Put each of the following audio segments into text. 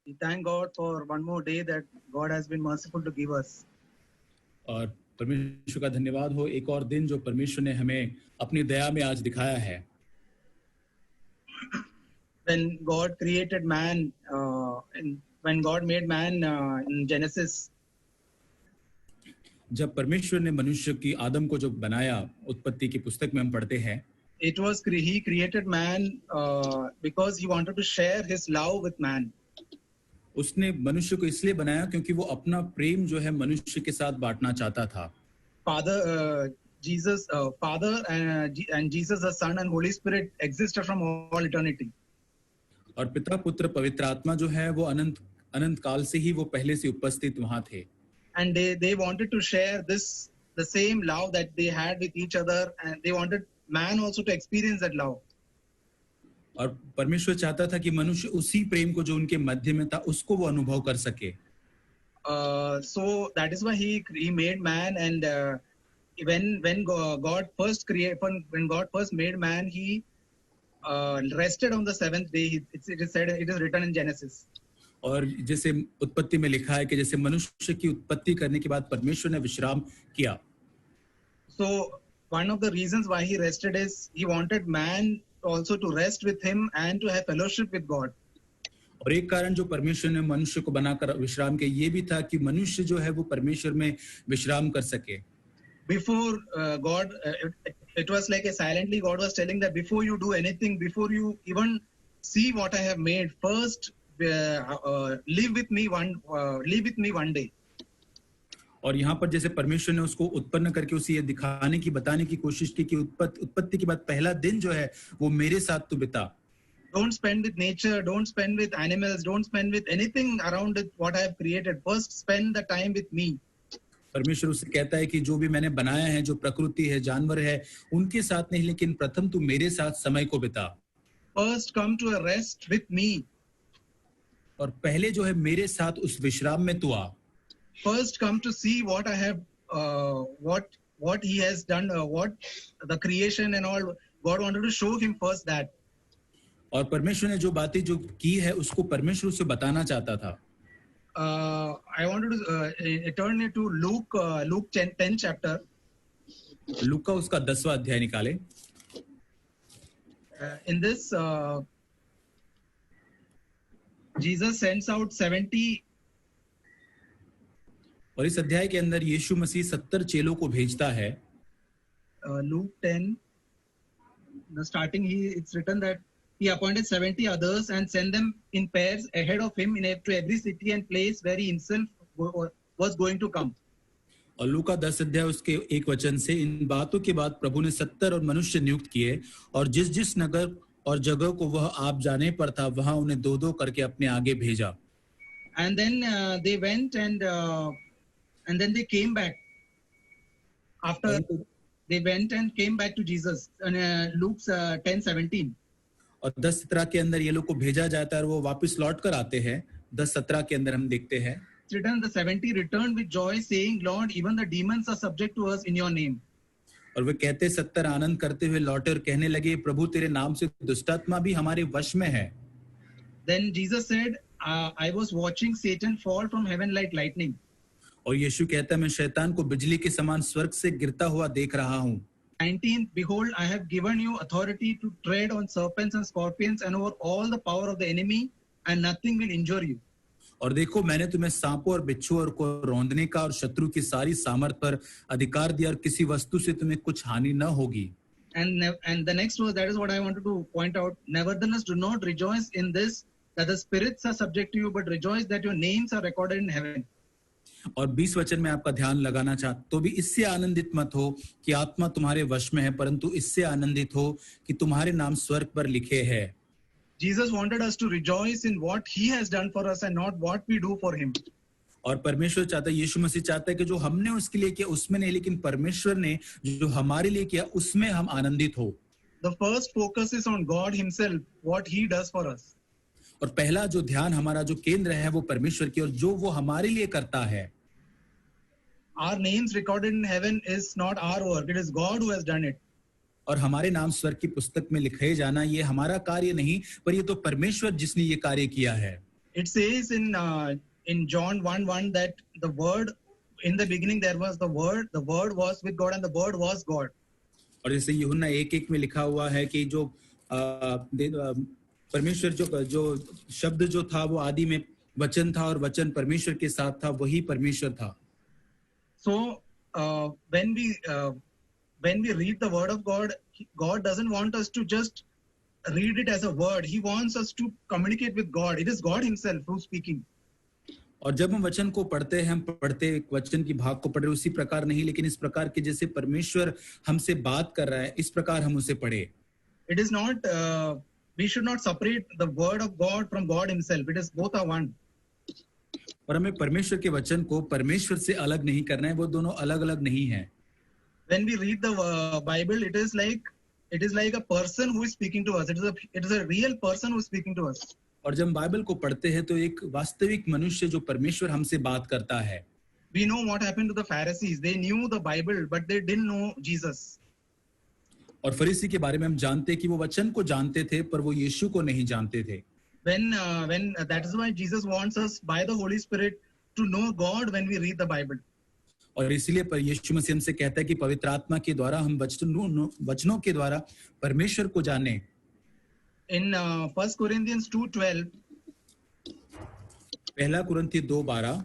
We thank God for one more day that God has been merciful to give us. और परमेश्वर का धन्यवाद हो एक और दिन जो परमेश्वर ने हमें अपनी दया में आज दिखाया है. When God created man, when God made man in Genesis, जब परमेश्वर ने मनुष्य की आदम को जो बनाया उत्पत्ति की पुस्तक में हम पढ़ते हैं, it was he created man because he wanted to share his love with man. उसने मनुष्य को इसलिए बनाया क्योंकि वो अपना प्रेम जो है मनुष्य के साथ बांटना चाहता था. Jesus, Father and Jesus the Son and Holy Spirit existed from all eternity. और पिता पुत्र पवित्र आत्मा जो है वो अनंत काल से ही वो पहले से उपस्थित वहां थे. And they wanted to share the same love that they had with each other, and they wanted man also to experience that love. और परमेश्वर चाहता था कि मनुष्य उसी प्रेम को जो उनके मध्य में था उसको वो अनुभव कर सके. So that is why he made man, and when God first made man, he rested on the seventh day. It is said, it is written in Genesis. और जैसे उत्पत्ति में लिखा है कि जैसे मनुष्य की उत्पत्ति करने के बाद परमेश्वर ने विश्राम किया. So one of the reasons why he rested is he wanted man also to rest with him and to have fellowship with God. और एक कारण जो परमेश्वर ने मनुष्य को बनाकर विश्राम किया ये भी था कि मनुष्य जो है वो परमेश्वर में विश्राम कर सके. Before God, it was like silently God was telling that before you do anything, before you even see what I have made, first live with me one day. और यहाँ पर जैसे परमेश्वर ने उसको उत्पन्न करके उसे ये दिखाने की बताने की कोशिश की कि उत्पत्ति के बाद पहला दिन जो है वो मेरे साथ तू बिता. Don't spend with nature, don't spend with animals, don't spend with anything around it what I have created. First spend the time with me. परमेश्वर उससे कहता है कि जो भी मैंने बनाया है, जो प्रकृति है, जानवर है, उनके साथ नहीं, लेकिन प्रथम तू मेरे साथ समय को बिता. First come to a rest with me. और पहले जो है मेरे साथ उस विश्राम में तू आ. First come to see what I have, what he has done, what the creation and all. God wanted to show him first that. और परमेश्वर ने जो बातें जो की है उसको परमेश्वर उसे बताना चाहता था. I wanted to turn it to Luke 10 chapter. लूका का उसका 10वां अध्याय निकाले. In this, Jesus sends out 70. और इस अध्याय के अंदर यीशु मसीह 70 चेलों को भेजता है. Luke 10, the starting, it's written that he appointed 70 others and sent them in pairs ahead of him to every city and place where he himself was going to come. और लूका 10 अध्याय उसके 1 वचन से इन बातों के बाद प्रभु ने 70 और मनुष्य नियुक्त किए और जिस नगर और जगह को वह आप जाने पर था वहां उन्हें 2-2 करके अपने आगे भेजा. And then they went and then they came back. After they went and came back to Jesus. Luke 10:17. और 10:17 के अंदर ये लोग को भेजा जाता है और वो वापस लौट कर आते हैं. 10:17 के अंदर हम देखते हैं. Written, the 70 returned with joy, saying, Lord, even the demons are subject to us in your name. और वे कहते 70 आनंद करते हुए लौटे और कहने लगे प्रभु तेरे नाम से दुष्टात्मा भी हमारे वश में है. Then Jesus said, I was watching Satan fall from heaven like lightning. और यीशु कहता है मैं शैतान को बिजली के समान स्वर्ग से गिरता हुआ देख रहा हूँ. 19, behold, I have given you authority to tread on serpents and scorpions and over all the power of the enemy, and nothing will injure you. और देखो मैंने तुम्हें सांपों और बिच्छुओं को रौंदने का और शत्रु की सारी सामर्थ पर अधिकार दिया और किसी वस्तु से तुम्हें कुछ हानि न होगी. And the next verse, that is what I wanted to point out. Nevertheless, do not rejoice in this, that the spirits are subject to you, but rejoice that your names are recorded in heaven. और 20 वचन में आपका ध्यान लगाना चाहता तो भी इससे आनंदित मत हो कि आत्मा तुम्हारे वश में है, परंतु इससे आनंदित हो कि तुम्हारे नाम स्वर्ग पर लिखे हैं. Jesus wanted us to rejoice in what he has done for us and not what we do for him. और परमेश्वर चाहता है, यीशु मसीह चाहता है कि जो हमने उसके लिए किया उसमें नहीं, लेकिन परमेश्वर ने जो हमारे लिए किया उसमें हम आनंदित हो. The first focus is on God himself, what he does for us. और पहला जो ध्यान हमारा जो केंद्र है वो परमेश्वर की और जो वो हमारे लिए करता है. Our names recorded in heaven is not our work, it is God who has done it. और हमारे नाम स्वर्ग की पुस्तक में लिखे जाना ये हमारा कार्य नहीं, पर ये तो परमेश्वर जिसने ये कार्य किया है. It says in John 1:1 that the word, in the beginning there was the word was with God, and the word was God. और जैसे यूहन्ना 1:1 में लिखा हुआ है कि जो परमेश्वर जो शब्द जो था वो आदि में वचन था और वचन परमेश्वर के साथ था, वही परमेश्वर था. So when we read the word of God, God doesn't want us to just read it as a word. He wants us to communicate with God. It is God himself who's speaking. और जब हम वचन को पढ़ते हैं, हम पढ़ते वचन की भाग को पढ़ रहे उसी प्रकार नहीं, लेकिन इस प्रकार के जैसे परमेश्वर हमसे बात कर रहा है, इस प्रकार हम उसे पढ़े. It is not, we should not separate the word of God from God himself. It is both are one. और हमें परमेश्वर के वचन को परमेश्वर से अलग नहीं करना है, वो दोनों अलग अलग नहीं है. When we read the Bible, it is like a person who is speaking to us. It is a real person who is speaking to us. और जब बाइबल को पढ़ते हैं तो एक वास्तविक मनुष्य जो परमेश्वर हमसे बात करता है. We know what happened to the Pharisees. They knew the Bible, but they didn't know Jesus. और फरीसी के बारे में हम जानते हैं कि वो वचन को जानते थे, पर वो यीशु को नहीं जानते थे. When that is why Jesus wants us by the Holy Spirit to know God when we read the Bible. और इसलिए पर यीशु मसीह हमसे कहता है कि पवित्र आत्मा के द्वारा हम वचनों के द्वारा परमेश्वर को जाने. In 1 Corinthians 2:12, पहला कुरिन्थी 2:12,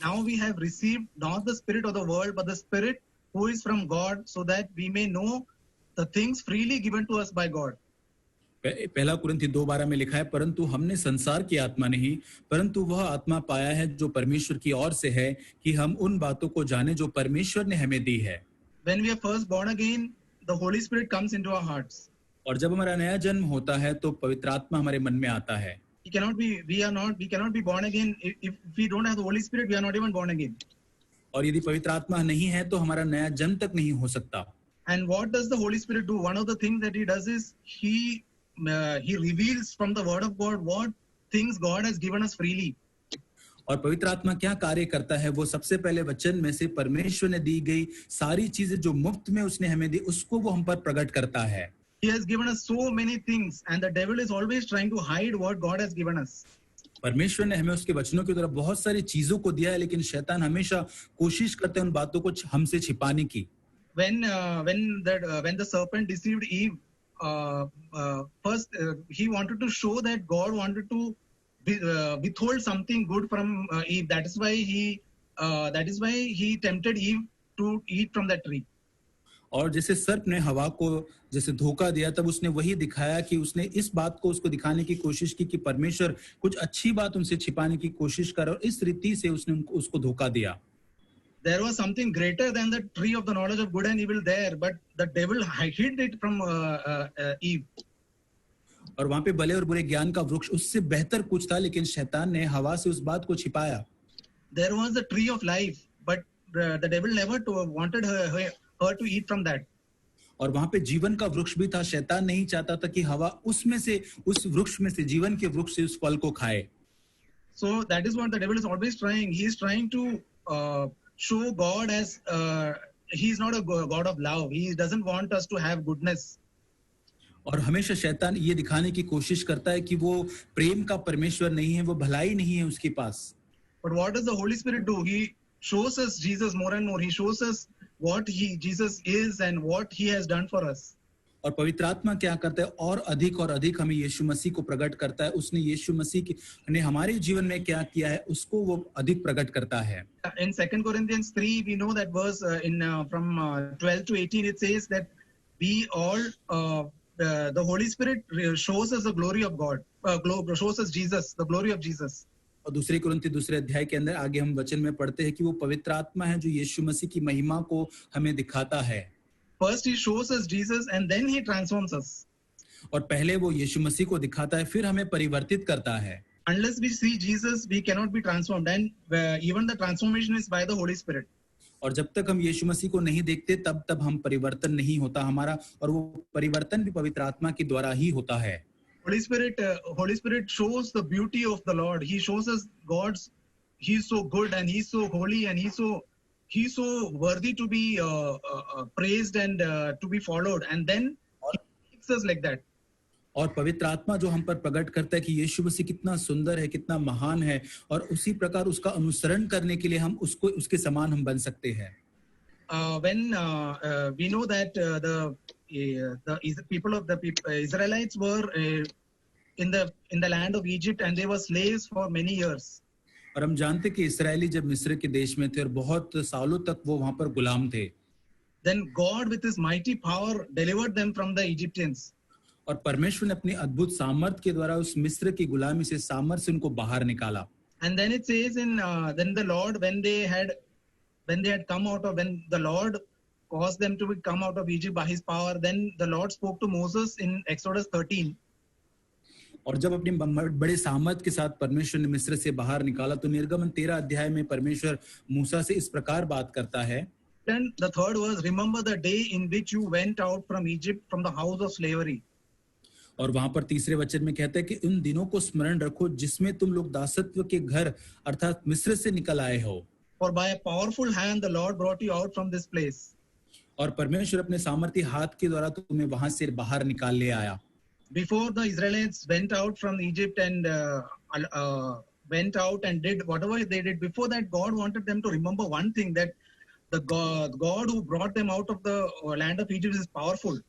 now we have received not the spirit of the world, but the Spirit who is from God, so that we may know the things freely given to us by God. पहला कुरिन्थी 2:12 में लिखा है, परंतु हमने संसार की आत्मा नहीं, परंतु वह आत्मा पाया है जो परमेश्वर की ओर से है, कि हम उन बातों को जाने जो परमेश्वर ने हमें दी है. When we are first born again, the Holy Spirit comes into our hearts. और जब हमारा नया जन्म होता है तो पवित्र आत्मा हमारे मन में आता है. We cannot be born again if we don't have the Holy Spirit. We are not even born again. और यदि पवित्र आत्मा नहीं है तो हमारा नया जन्म तक नहीं हो सकता. And what does the Holy Spirit do? One of the things that he does is he reveals from the Word of God what things God has given us freely. और पवित्र आत्मा क्या कार्य करता है? वो सबसे पहले वचन में से परमेश्वर ने दी गई सारी चीजें जो मुफ्त में उसने हमें दी, उसको वो हम पर प्रकट करता है. He has given us so many things, and the devil is always trying to hide what God has given us. परमेश्वर ने हमें उसके वचनों के द्वारा बहुत सारी चीजों को दिया है, लेकिन शैतान हमेशा कोशिश करते हैं उन बातों को हमसे छिपाने की. When the serpent deceived Eve, first he wanted to show that God wanted to withhold something good from Eve. That is why he tempted Eve to eat from that tree. और जैसे सर्प ने हवा को जैसे धोखा दिया, तब उसने वही दिखाया कि उसने इस बात को उसको दिखाने की कोशिश की कि परमेश्वर कुछ अच्छी बात उनसे छिपाने की कोशिश कर, और इस रीति से उसने उसको धोखा दिया. There was something greater than the tree of the knowledge of good and evil there, but the devil hid it from Eve. और वहां पे भले और बुरे ज्ञान का वृक्ष उससे बेहतर कुछ था, लेकिन शैतान ने हवा से उस बात को छिपाया. There was the tree of life, but the devil never wanted her to eat from that. और वहां पे जीवन का वृक्ष भी था. शैतान नहीं चाहता था कि हवा उसमें से, उस वृक्ष में से, जीवन के वृक्ष से उस फल को खाए. So that is what the devil is always trying. He is trying to show God as he is not a God of love. He doesn't want us to have goodness. और हमेशा शैतान ये दिखाने की कोशिश करता है कि वो प्रेम का परमेश्वर नहीं है, वो भलाई नहीं है उसके पास. But what does the Holy Spirit do? He shows us Jesus more and more. He shows us what Jesus is and what he has done for us. और पवित्र आत्मा क्या करता है? और अधिक हमें यीशु मसीह को प्रकट करता है. उसने यीशु मसीह ने हमारे जीवन में क्या किया है उसको वो अधिक प्रकट करता है. In 2 Corinthians 3, we know that verse from 12 to 18, it says that we all, the Holy Spirit shows us the glory of God, shows us Jesus, the glory of Jesus. और दूसरे कुरिन्थी 2 अध्याय के अंदर आगे हम वचन में पढ़ते हैं कि वो पवित्र आत्मा है जो यीशु मसीह की महिमा को हमें दिखाता है. First he shows us Jesus and then he transforms us. और पहले वो यीशु मसीह को दिखाता है, फिर हमें परिवर्तित करता है. Unless we see Jesus, we cannot be transformed, and even the transformation is by the Holy Spirit. और जब तक हम यीशु मसीह को नहीं देखते तब हम परिवर्तन नहीं होता हमारा, और वो परिवर्तन भी पवित्र आत्मा के द्वारा ही होता है. Holy Spirit shows the beauty of the Lord. He shows us He's so good and He's so holy and He's so worthy to be praised and to be followed. And then He makes us like that. और पवित्र आत्मा जो हम पर प्रकट करता है कि यीशु मसीह कितना सुंदर है, कितना महान है, और उसी प्रकार उसका अनुसरण करने के लिए हम उसको उसके समान हम बन सकते हैं। When we know that Israelites were in the land of Egypt and they were slaves for many years. और हम जानते कि इस्राएली जब मिस्र के देश में थे और बहुत सालों तक वो वहां पर गुलाम थे, Then God with his mighty power delivered them from the Egyptians. और परमेश्वर ने अपनी अद्भुत सामर्थ के द्वारा उस मिस्र की गुलामी से सामर्थ से उनको बाहर निकाला। And then it says in then the Lord when they had come out of, when the Lord caused them to come out of Egypt by his power, then the Lord spoke to Moses in Exodus 13. और जब अपनी बड़े सामर्थ के साथ परमेश्वर ने मिस्र से बाहर निकाला तो निर्गमन 13 अध्याय में परमेश्वर मूसा से इस प्रकार बात करता है। Then the third verse, remember the day in which you went out from Egypt from the house of slavery. और वहां पर तीसरे वचन में कहता है कि उन दिनों को स्मरण रखो जिसमें तुम लोग दासत्व के घर अर्थात मिस्र से निकल आए हो। For by a powerful hand the Lord brought you out from this place. और परमेश्वर अपने सामर्थी हाथ के द्वारा तुम्हें वहां से बाहर निकाल ले आया। Before the Israelites went out from Egypt and went out and did whatever they did, before that God wanted them to remember one thing, that the God who brought them out of the land of Egypt is powerful.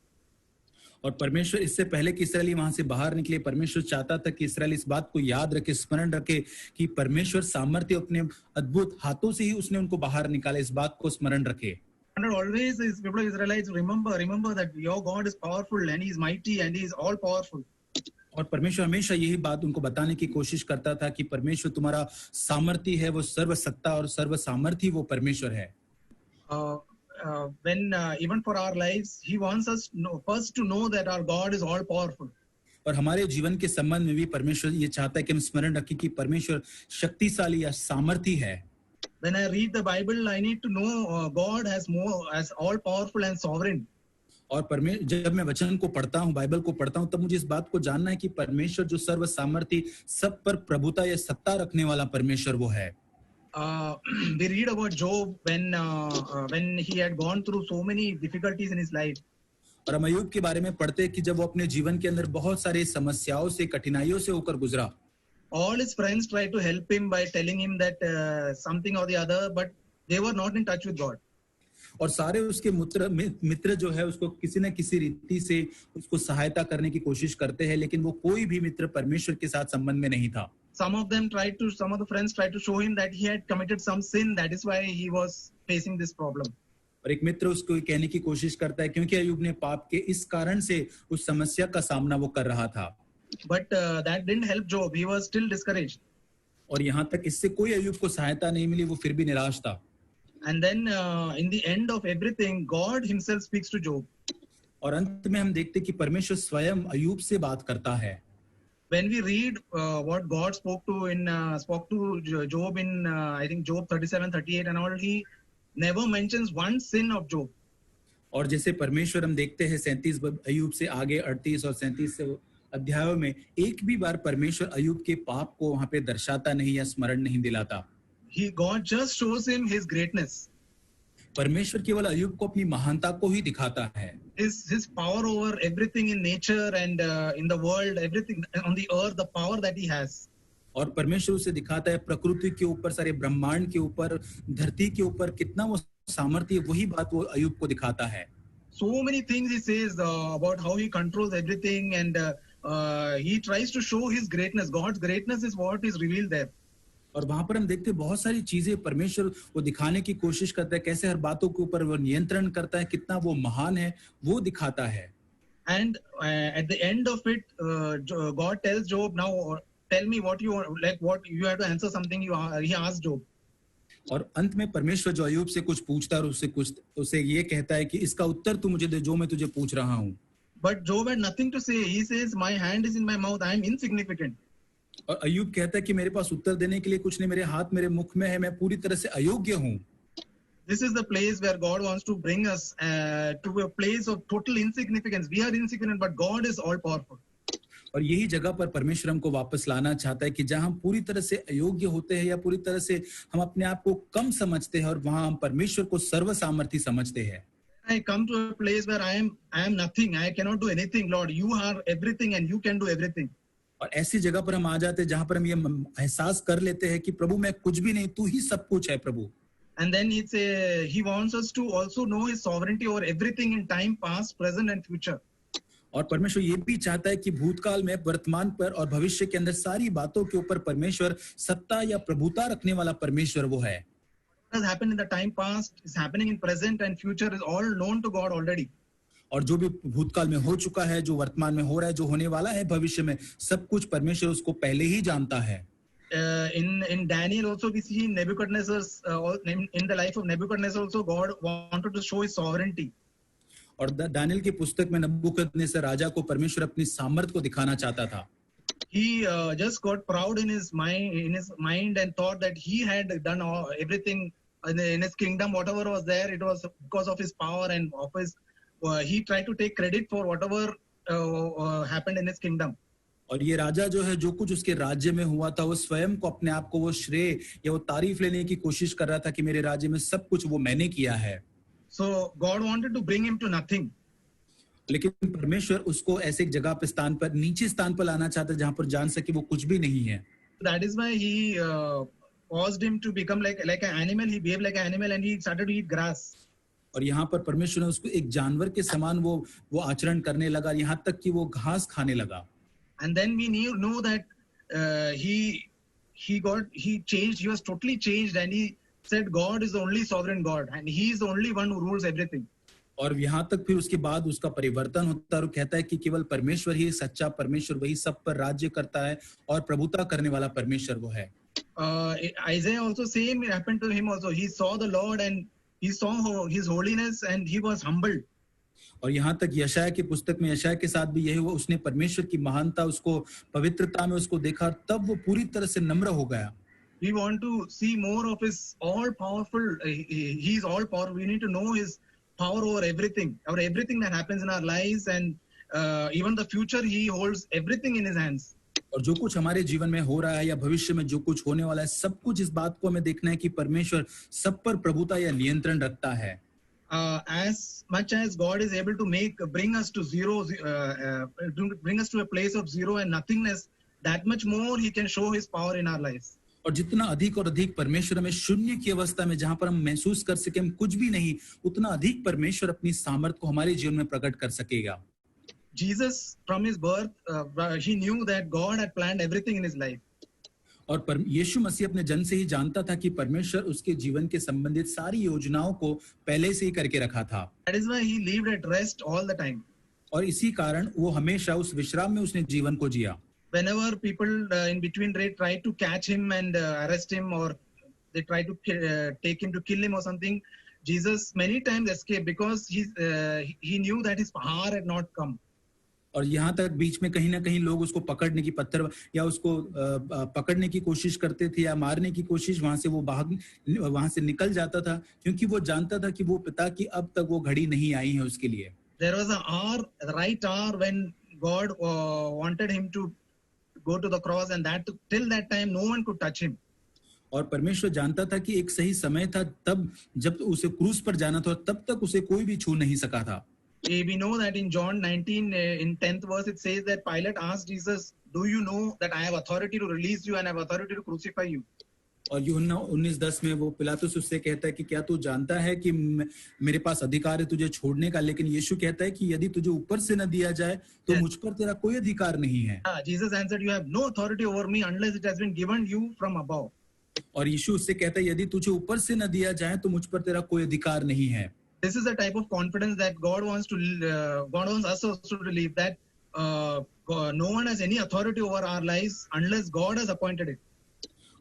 और परमेश्वर इससे पहले कि Israeli वहां से बाहर निकले, परमेश्वर चाहता था कि इसराइली इस बात को याद रखे, स्मरण रखे कि परमेश्वर सामर्थ्य अपने अद्भुत हाथों से ही उसने उनको बाहर निकाला, इस बात को स्मरण रखे। And always is people of Israelites remember that your God is powerful and he is mighty and he is all powerful. और परमेश्वर हमेशा यही बात उनको बताने की कोशिश करता था कि परमेश्वर तुम्हारा सामर्थ्य है, वो सर्वसत्ता और सर्व सामर्थी वो परमेश्वर है। When even for our lives, he wants us first to know that our God is all powerful. और हमारे जीवन के संबंध में भी परमेश्वर ये चाहता है कि हम स्मरण रखें कि परमेश्वर शक्तिशाली या सामर्थी है। When I read the Bible, I need to know God as all powerful and sovereign. और जब मैं वचन को पढ़ता हूँ, बाइबल को पढ़ता हूँ, तब मुझे इस बात को जानना है कि परमेश्वर जो सर्व सामर्थी, सब पर प्रभुता या सत्ता रखने वाला परमेश्वर वो है। We read about Job when he had gone through so many difficulties in his life. और हम अय्यूब के बारे में पढ़ते हैं कि जब वो अपने जीवन के अंदर बहुत सारे समस्याओं से, कठिनाइयों से होकर गुजरा। All his friends tried to help him by telling him that something or the other, but they were not in touch with God. और सारे उसके मित्र जो है उसको किसी न किसी रीति से उसको सहायता करने की कोशिश करते हैं, लेकिन वो कोई भी मित्र परमेश्वर के साथ संबंध में नहीं था। Some of the friends tried to show him that he had committed some sin, that is why he was facing this problem. और एक मित्र उसको कहने की कोशिश करता है क्योंकि अय्यूब ने पाप के इस कारण से उस समस्या का सामना वो कर रहा था। But that didn't help Job. He was still discouraged. और यहाँ तक इससे कोई अय्यूब को सहायता नहीं मिली, वो फिर भी निराश था। And then in the end of everything, God himself speaks to Job. और अंत में हम देखते कि परमेश्वर स्वयं अय्यूब से बात करता है। When we read what God spoke to Job in I think Job 37:38 and all, he never mentions one sin of Job. और जैसे परमेश्वर हम देखते हैं 37 अय्यूब से आगे 38 और 37 अध्यायों में एक भी बार परमेश्वर अय्यूब के पाप को वहां पे दर्शाता नहीं या स्मरण नहीं दिलाता। God just shows him his greatness. परमेश्वर केवल अय्यूब को अपनी महानता को ही दिखाता है। His power over everything in nature and in the world, everything on the earth, the power that he has. और परमेश्वर उसे दिखाता है प्रकृति के ऊपर, सारे ब्रह्मांड के ऊपर, धरती के ऊपर कितना वो सामर्थ्य, वही बात वो अय्यूब को दिखाता है। So many things he says about how he controls everything and he tries to show his greatness. God's greatness is what is revealed there. और वहां पर हम देखते हैं बहुत सारी चीजें परमेश्वर वो दिखाने की कोशिश करता है, कैसे हर बातों के ऊपर वो नियंत्रण करता है, कितना वो महान है, वो दिखाता है। And at the end of it, God tells Job, now tell me what you have to answer something. He asked Job. और अंत में परमेश्वर जो अय्यूब से कुछ पूछता है और उसे ये कहता है कि इसका उत्तर तू मुझे दे जो मैं तुझे पूछ रहा हूँ। But Job had nothing to say. He says, my hand is in my mouth. I am insignificant. और अय्यूब कहता है कि मेरे पास उत्तर देने के लिए कुछ नहीं, मेरे हाथ मेरे मुख में है, मैं पूरी तरह से अयोग्य हूँ। This is the place where God wants to bring us to a place of total insignificance. We are insignificant, but God is all powerful. और यही जगह पर परमेश्वर हमको वापस लाना चाहता है कि जहां हम पूरी तरह से अयोग्य होते हैं या पूरी तरह से हम अपने आप को कम समझते हैं और वहां हम परमेश्वर को सर्व सामर्थी समझते हैं। I come to a place where I am nothing. I cannot do anything. Lord, you are everything and you can do everything. और ऐसी जगह पर हम आ जाते हैं जहां पर हम ये एहसास कर लेते हैं कि प्रभु मैं कुछ भी नहीं, तू ही सब कुछ है प्रभु. And then he wants us to also know his sovereignty over everything in time past, present and future. और परमेश्वर ये भी चाहता है कि भूतकाल में, वर्तमान पर और भविष्य के अंदर सारी बातों के ऊपर परमेश्वर सत्ता या प्रभुता रखने वाला परमेश्वर वो है. What has happened in the time past is happening in present and future is all known to God already. और जो भी भूतकाल में हो चुका है, जो वर्तमान में हो रहा है, जो होने वाला है भविष्य में, सब कुछ परमेश्वर उसको पहले ही जानता है. In Daniel also we see Nebuchadnezzar's in the life of Nebuchadnezzar also God wanted to show his sovereignty. और दानियल की पुस्तक में नबूकदनेस्सर राजा को परमेश्वर अपनी सामर्थ को दिखाना चाहता था. He just got proud in his mind and thought that he had done everything in his kingdom. Whatever was there, it was because of his power and of his. He tried to take credit for whatever happened in his kingdom. और ये राजा जो है, जो कुछ उसके राज्य में हुआ था, वो स्वयं को अपने आप को वो श्रेय या वो तारीफ लेने की कोशिश कर रहा था कि मेरे राज्य में सब कुछ वो मैंने किया है. So God wanted to bring him to nothing. लेकिन परमेश्वर उसको ऐसे एक जगह पे स्थान पर, नीचे स्थान पर लाना चाहता है जहां पर जान सके वो कुछ भी नहीं है. That is why he caused him to become like an animal. He behaved like an animal and he started to eat grass. और यहाँ पर परमेश्वर ने उसको एक जानवर के समान वो आचरण करने लगा, यहाँ तक कि वो घास खाने लगा. And then we know that he changed. He was totally changed, and he said God is the only sovereign God, and he is the only one who rules everything. और यहाँ तक फिर उसके बाद उसका परिवर्तन होता है और कहता है कि केवल परमेश्वर ही सच्चा परमेश्वर, वही सब पर राज्य करता है और प्रभुता करने वाला परमेश्वर वो है. Isaiah also same happened to him also. He saw the Lord and he saw his holiness and he was humbled. और यहाँ तक यशाया की पुस्तक में यशाया के साथ भी यही हुआ. उसने परमेश्वर की महानता, उसको पवित्रता में उसको देखा, तब वो पूरी तरह से नम्र हो गया. We want to see more of his all powerful. He is all powerful. We need to know his power over everything that happens in our lives, and even the future. He holds everything in his hands. और जो कुछ हमारे जीवन में हो रहा है या भविष्य में जो कुछ होने वाला है, सब कुछ इस बात को हमें देखना है कि परमेश्वर सब पर प्रभुता या नियंत्रण रखता है. As much as God is able to bring us to bring us to a place of zero and nothingness, that much more He can show His power in our lives. और जितना अधिक और अधिक परमेश्वर हमें शून्य की अवस्था में, जहां पर हम महसूस कर सके हम कुछ भी नहीं, उतना अधिक परमेश्वर अपनी सामर्थ को हमारे जीवन में प्रकट कर सकेगा. Jesus, from his birth, he knew that God had planned everything in his life. और यीशु मसीह अपने जन्म से ही जानता था कि परमेश्वर उसके जीवन के संबंधित सारी योजनाओं को पहले से ही करके रखा था. That is why he lived at rest all the time. और इसी कारण वो हमेशा उस विश्राम में उसने जीवन को जिया. Whenever people in between tried to catch him and arrest him, or they tried to take him to kill him or something, Jesus many times escaped because he knew that his hour had not come. और यहाँ तक बीच में कहीं ना कहीं लोग उसको पकड़ने की पत्थर या उसको पकड़ने की कोशिश करते थे या मारने की कोशिश, वहां से निकल जाता था, क्योंकि वो जानता था कि वो पिता की अब तक वो घड़ी नहीं आई है उसके लिए. There was an hour, the right hour, when God wanted him to go to the cross, and till that time no one could touch him. और परमेश्वर जानता था कि एक सही समय था तब जब उसे क्रूस पर जाना था, तब तक उसे कोई भी छू नहीं सका था. We know that in John 19, in 10th verse, it says that Pilate asked Jesus, "Do you know that I have authority to release you and I have authority to crucify you?" और यूहन्ना 19:10 में वो पिलातुस उससे कहता है कि क्या तू जानता है कि मेरे पास अधिकार है तुझे छोड़ने का, लेकिन यीशु कहता है कि यदि तुझे ऊपर से न दिया जाए तो मुझ पर तेरा कोई अधिकार नहीं है. Jesus answered, "You have no authority over me unless it has been given you from above." और यीशु उससे कहता है यदि तुझे ऊपर से न दिया जाए तो मुझ पर तेरा कोई अधिकार नहीं है. This is the type of confidence that God wants us also to live, that no one has any authority over our lives unless God has appointed it.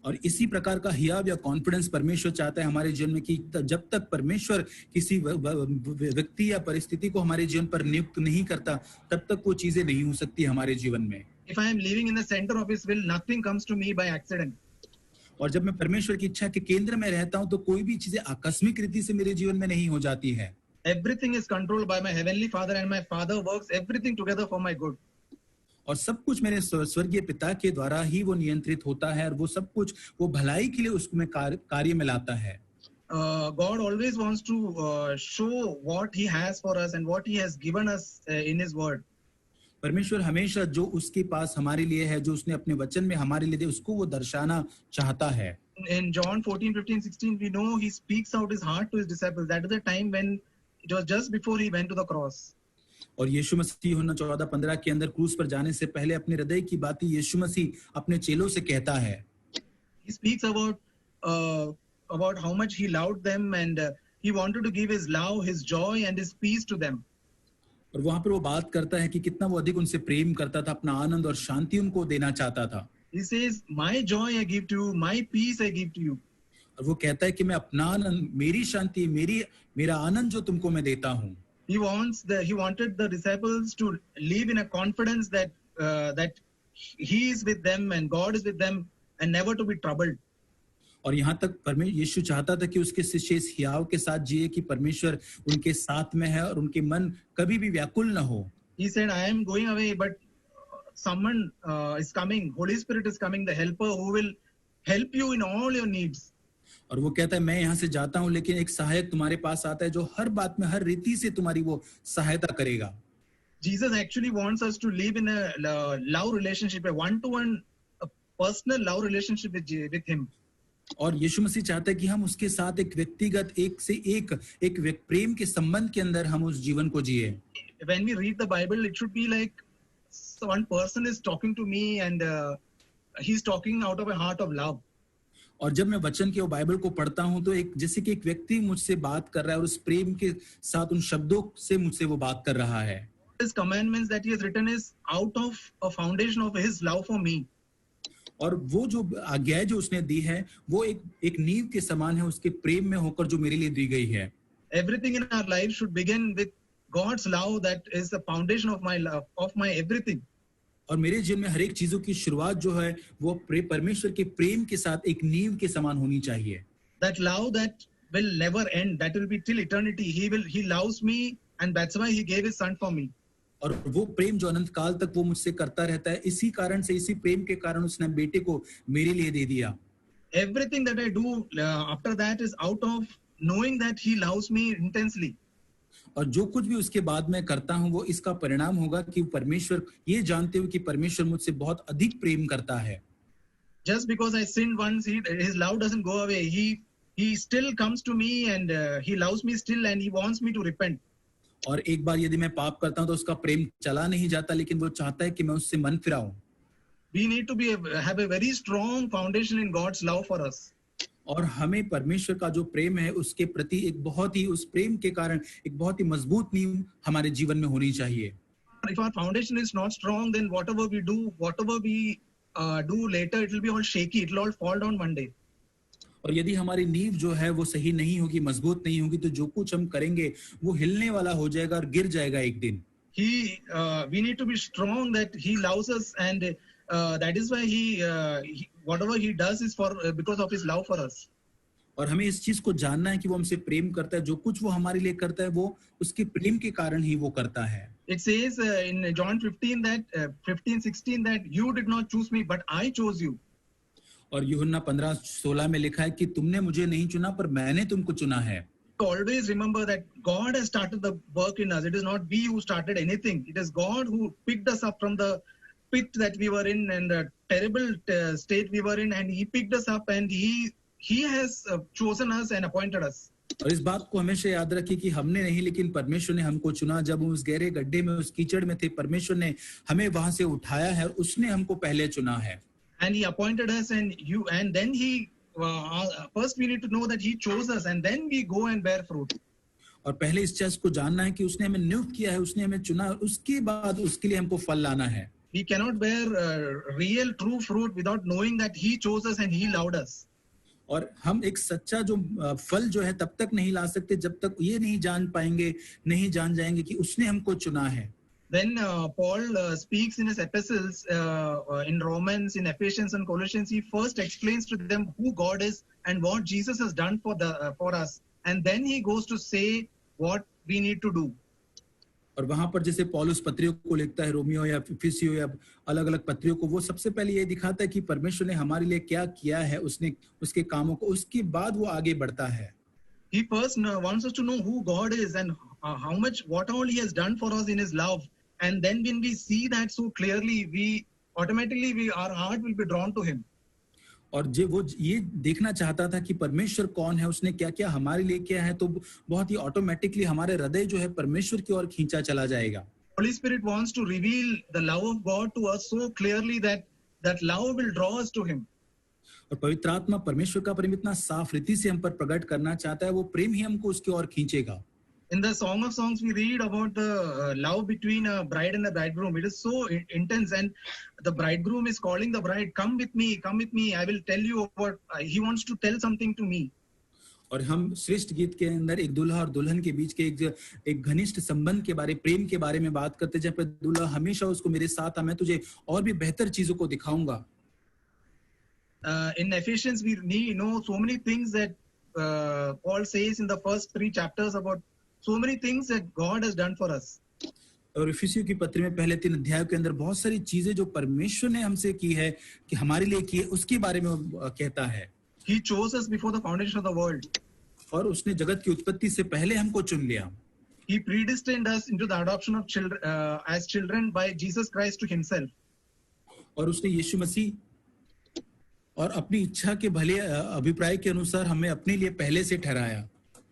और इसी प्रकार का हियाव या कॉन्फिडेंस परमेश्वर चाहता है हमारे जीवन में कि जब तक परमेश्वर किसी व्यक्ति या परिस्थिति को हमारे जीवन पर नियुक्त नहीं करता, तब तक वो चीजें नहीं हो सकती हमारे जीवन में. If I am living in the center of His will, nothing comes to me by accident. और जब मैं परमेश्वर की इच्छा के केंद्र में रहता हूं तो कोई भी चीजें आकस्मिक रीति से मेरे जीवन में नहीं हो जाती है. Everything is controlled by my heavenly Father, and my Father works everything together for my good. और सब कुछ मेरे स्वर्गीय पिता के द्वारा ही वो नियंत्रित होता है और वो सब कुछ वो भलाई के लिए उसमें कार्य में लाता है. God always wants to show what He has for us and what He has given us in His Word. परमेश्वर हमेशा जो उसके पास हमारे लिए है, जो उसने अपने वचन में हमारे लिए दिया, उसको वो दर्शाना चाहता है। In John 14, 15, 16, we know He speaks out His heart to His disciples. That is the time when it was just before He went to the cross. और यीशु मसीह यूहन्ना 14:15 के अंदर क्रूस पर जाने से पहले अपने हृदय की बातें यीशु मसीह अपने चेलों से कहता है। He speaks about how much He loved them, and He wanted to give His love, His joy, and His peace to them. और वहां पर वो बात करता है कि कितना वो अधिक उनसे प्रेम करता था, अपना आनंद और शांति उनको देना चाहता था। He says, "My joy I give to you, my peace I give to you." और वो कहता है कि मैं अपना आनंद, मेरी शांति, मेरा आनंद जो तुमको मैं देता हूँ। He wanted the disciples to live in a confidence that He is with them and God is with them and never to be troubled. और यहाँ तक परमेश्वर यीशु चाहता था कि उसके शिष्य इस हियाव के साथ जिए कि परमेश्वर उनके साथ में है और उनके मन कभी भी व्याकुल न हो। He said, "I am going away, but someone is coming. Holy Spirit is coming, the Helper who will help you in all your needs." और वो कहता है मैं यहाँ से जाता हूँ, लेकिन एक सहायक तुम्हारे पास आता है जो हर बात में, हर रीति से तुम्हारी वो सहायता करेगा। Jesus actually wants us to live in a love relationship, a one-to-one, a personal love relationship with Him. और यीशु मसीह चाहता है कि हम उसके साथ एक व्यक्तिगत, एक से एक प्रेम के संबंध के अंदर हम उस जीवन को जिए। When we read the Bible, it should be like one person is talking to me and he's talking out of a heart of love. और जब मैं वचन के बाइबल को पढ़ता हूं तो एक जैसे कि एक व्यक्ति मुझसे बात कर रहा है और उस प्रेम के साथ उन शब्दों से मुझसे वो बात कर रहा है। His commandments that He has written is out of a foundation of His love for me. और वो जो आज्ञाएं जो उसने दी है वो एक नींव के समान है, उसके प्रेम में होकर जो मेरे लिए दी गई है। Everything in our life should begin with God's love, that is the foundation of my love, of my everything. और मेरे जीवन में हर एक चीजों की शुरुआत जो है वो परमेश्वर के प्रेम के साथ एक नींव के समान होनी चाहिए। That love that will never end, that will be till eternity. He loves me, and that's why He gave His Son for me. और वो प्रेम जो अनंत काल तक वो मुझसे करता रहता है, इसी कारण से, इसी प्रेम के कारण उसने बेटे को मेरे लिए दे दिया। Everything that I do after that is out of knowing that He loves me intensely. और जो कुछ भी उसके बाद मैं करता हूं वो इसका परिणाम होगा कि परमेश्वर, ये जानते हुए कि परमेश्वर मुझसे बहुत अधिक प्रेम करता है। Just because I sinned once, His love doesn't go away. He still comes to me and He loves me still, and He wants me to repent. और एक बार यदि मैं पाप करता हूं तो उसका प्रेम चला नहीं जाता, लेकिन वो चाहता है कि मैं उससे मन फिराऊं। We need to have a very strong foundation in God's love for us. और हमें परमेश्वर का जो प्रेम है उसके प्रति एक बहुत ही, उस प्रेम के कारण एक बहुत ही मजबूत नींव हमारे जीवन में होनी चाहिए। If our foundation is not strong, then whatever we do later, it will be all shaky. It will all fall down one day. और यदि हमारी नींव जो है वो सही नहीं होगी, मजबूत नहीं होगी, तो जो कुछ हम करेंगे वो हिलने वाला हो जाएगा और गिर जाएगा एक दिन। We need to be strong that He loves us, and that is why whatever He does is because of His love for us. और हमें इस चीज को जानना है कि वो हमसे प्रेम करता है, जो कुछ वो हमारे लिए करता है वो उसके प्रेम के कारण ही वो करता है। It says in John 15:16 that you did not choose me, but I chose you. और यूहन्ना 15:16 में लिखा है कि तुमने मुझे नहीं चुना पर मैंने तुमको चुना है। Always remember that God has started the work in us. It is not we who started anything. It is God who picked us up from the pit that we were in and the terrible state we were in, and He picked us up, and He has chosen us and appointed us. और इस बात को हमेशा याद रखिए कि हमने नहीं, लेकिन परमेश्वर ने हमको चुना। जब हम उस गहरे गड्ढे में, उस कीचड़ में थे, परमेश्वर ने हमें वहां से उठाया है, उसने हमको पहले चुना है। And He appointed us, and then first we need to know that He chose us, and then we go and bear fruit. और पहले इस चीज को जानना है कि उसने हमें नियुक्त किया है, उसने हमें चुना, उसके बाद उसके लिए हमको फल लाना है। We cannot bear real true fruit without knowing that He chose us and He loved us. और हम एक सच्चा जो फल जो है तब तक नहीं ला सकते जब तक ये नहीं जान पाएंगे, नहीं जान जाएंगे कि उसने हमको चुना है। Then Paul speaks in his epistles in Romans, in Ephesians and Colossians. He first explains to them who God is and what Jesus has done for us, and then he goes to say what we need to do. और वहां पर जैसे पौलुस पत्रियों को लिखता है, Romeo या इफिसियों या अलग अलग पत्रियों को, वो सबसे पहले ये दिखाता है कि परमेश्वर ने हमारे लिए क्या किया है, उसने उसके कामों को, उसके बाद वो आगे बढ़ता है। He first wants us to know who God is and how much, what all He has done for us in His love. And then when we see that so clearly, we automatically our heart will be drawn to Him. और वो ये देखना चाहता था कि परमेश्वर कौन है, उसने क्या क्या हमारे लिए किया है, तो बहुत ही ऑटोमेटिकली हमारे हृदय जो है परमेश्वर की ओर खींचा चला जाएगा. Holy Spirit wants to reveal the love of God to us so clearly that that love will draw us to Him. और पवित्र आत्मा परमेश्वर का प्रेम इतना साफ रीति से हम पर प्रकट करना चाहता है, वो प्रेम ही हमको उसकी ओर खींचेगा. In the Song of Songs, we read about the love between a bride and a bridegroom. It is so intense, and the bridegroom is calling the bride, come with me, I will tell you what, he wants to tell something to me. और हम श्रेष्ठ गीत के अंदर एक दूल्हा और दुल्हन के बीच के एक घनिष्ठ संबंध के बारे, प्रेम के बारे में बात करते हैं, जहाँ पे दूल्हा हमेशा उसको मेरे साथ आ, मैं तुझे और भी बेहतर चीजों को दिखाऊंगा. In Ephesians, we know so many things that Paul says in the first 3 chapters about so many things that God has done for us. और इफिसियों की पत्री में पहले 3 अध्यायों के अंदर बहुत सारी चीजें जो परमेश्वर ने हमसे की है, कि हमारे लिए की है, उसके बारे में वो कहता है. He chose us before the foundation of the world. और उसने जगत की उत्पत्ति से पहले हमको चुन लिया. He predestined us into the adoption of children as children by Jesus Christ to Himself. और उसने यीशु मसीह और अपनी इच्छा के भले अभिप्राय के अनुसार हमें अपने लिए पहले से ठहराया.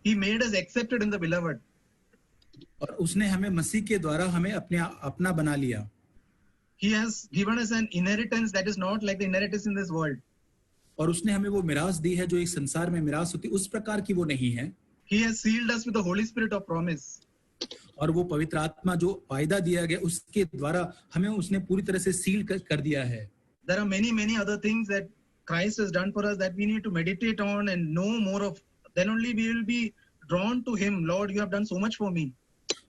He made us accepted in the beloved. और उसने हमें मसीह के द्वारा हमें अपना बना लिया. He has given us an inheritance that is not like the inheritance in this world. और उसने हमें वो मिरास दी है जो एक संसार में मिरास होती, उस प्रकार की वो नहीं है. He has sealed us with the Holy Spirit of promise. और वो पवित्र आत्मा जो वायदा दिया गया उसके द्वारा हमें उसने पूरी तरह से सील कर दिया है. There are many other things that Christ has done for us that we need to meditate on and know more of. Then only we will be drawn to Him. Lord, you have done so much for me.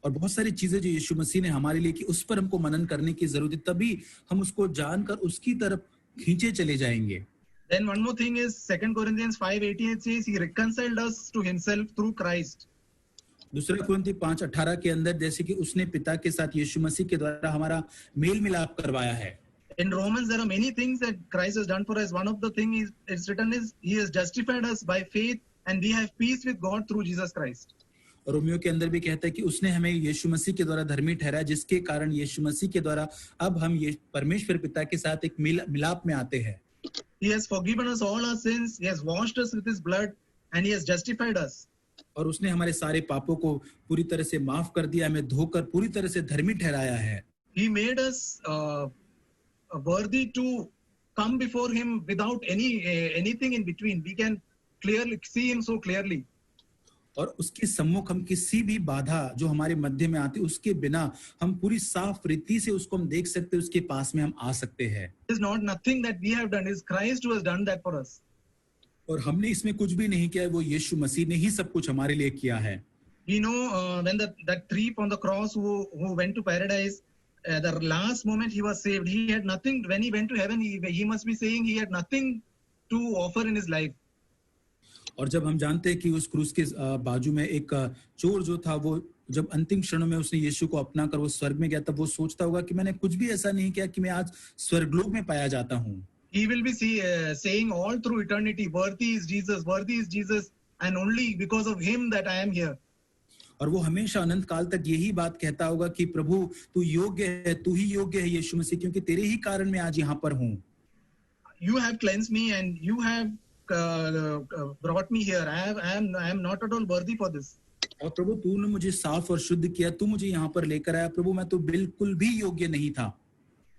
और बहुत सारी चीजें जो यीशु मसीह ने हमारे लिए की, उस पर हमको मनन करने की जरूरत है, तभी हम उसको जानकर उसकी तरफ खींचे चले जाएंगे. Then one more thing is 2 Corinthians 5:18 says He reconciled us to Himself through Christ. दूसरे कुरिन्थी 5:18 के अंदर जैसे कि उसने पिता के साथ यीशु मसीह के द्वारा हमारा मेल मिलाप करवाया है. In Romans, there are many things that Christ has done for us. One of the things it's written is He has justified us by faith, and we have peace with God through Jesus Christ. और Romeo के अंदर भी कहता है कि उसने हमें यीशु मसीह के द्वारा धर्मी ठहराया, जिसके कारण यीशु मसीह के द्वारा अब हम ये परमेश्वर पिता के साथ एक मिलाप में आते हैं. He has forgiven us all our sins. He has washed us with His blood, and He has justified us. और उसने हमारे सारे पापों को पूरी तरह से माफ कर दिया, हमें धोकर पूरी तरह से धर्मी ठहराया है. He made us worthy to come before Him without anything in between. We can clearly see Him so clearly. और उसके सम्मुख हम किसी भी बाधा जो हमारे मध्य में आती, उसके बिना हम पूरी साफ रीति से उसको हम देख सकते हैं, उसके पास में हम आ सकते हैं. It is not nothing that we have done. It is Christ who has done that for us. और हमने इसमें कुछ भी नहीं किया, वो यीशु मसीह ने ही सब कुछ हमारे लिए किया है. We know when that thief on the cross who went to paradise, the last moment he was saved, he had nothing. When he went to heaven, he must be saying he had nothing to offer in his life. और जब हम जानते हैं कि उस क्रूस के बाजू में एक चोर जो था, वो जब अंतिम क्षणों में उसने यीशु को अपना कर वो स्वर्ग में गया, तब वो सोचता होगा कि मैंने कुछ भी ऐसा नहीं किया कि मैं आज स्वर्गलोक में पाया जाता हूँ. He will be saying all through eternity, worthy is Jesus, and only because of Him that I am here. और वो हमेशा अनंत काल तक यही बात कहता होगा कि प्रभु तू योग्य है, तू ही योग्य है यीशु मसीह, क्योंकि तेरे ही कारण मैं आज यहाँ पर हूँ. You have cleansed me and you have brought me here. I am not at all worthy for this. और प्रभु तूने मुझे साफ और शुद्ध किया, तू मुझे यहाँ पर लेकर आया. प्रभु मैं तो बिल्कुल भी योग्य नहीं था.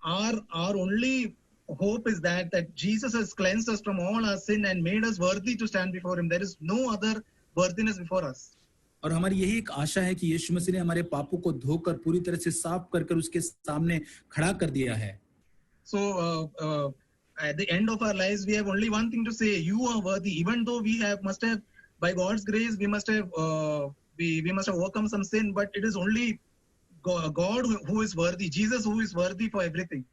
Our only hope is that Jesus has cleansed us from all our sin and made us worthy to stand before Him. There is no other worthiness before us. और हमारी यही एक आशा है कि यीशु मसीह ने हमारे पापों को धोकर पूरी तरह से साफ कर उसके सामने खड़ा कर दिया है. So at the end of our lives, we have only one thing to say: You are worthy. Even though we must have, by God's grace, we must have overcome some sin. But it is only God who is worthy. Jesus who is worthy for everything.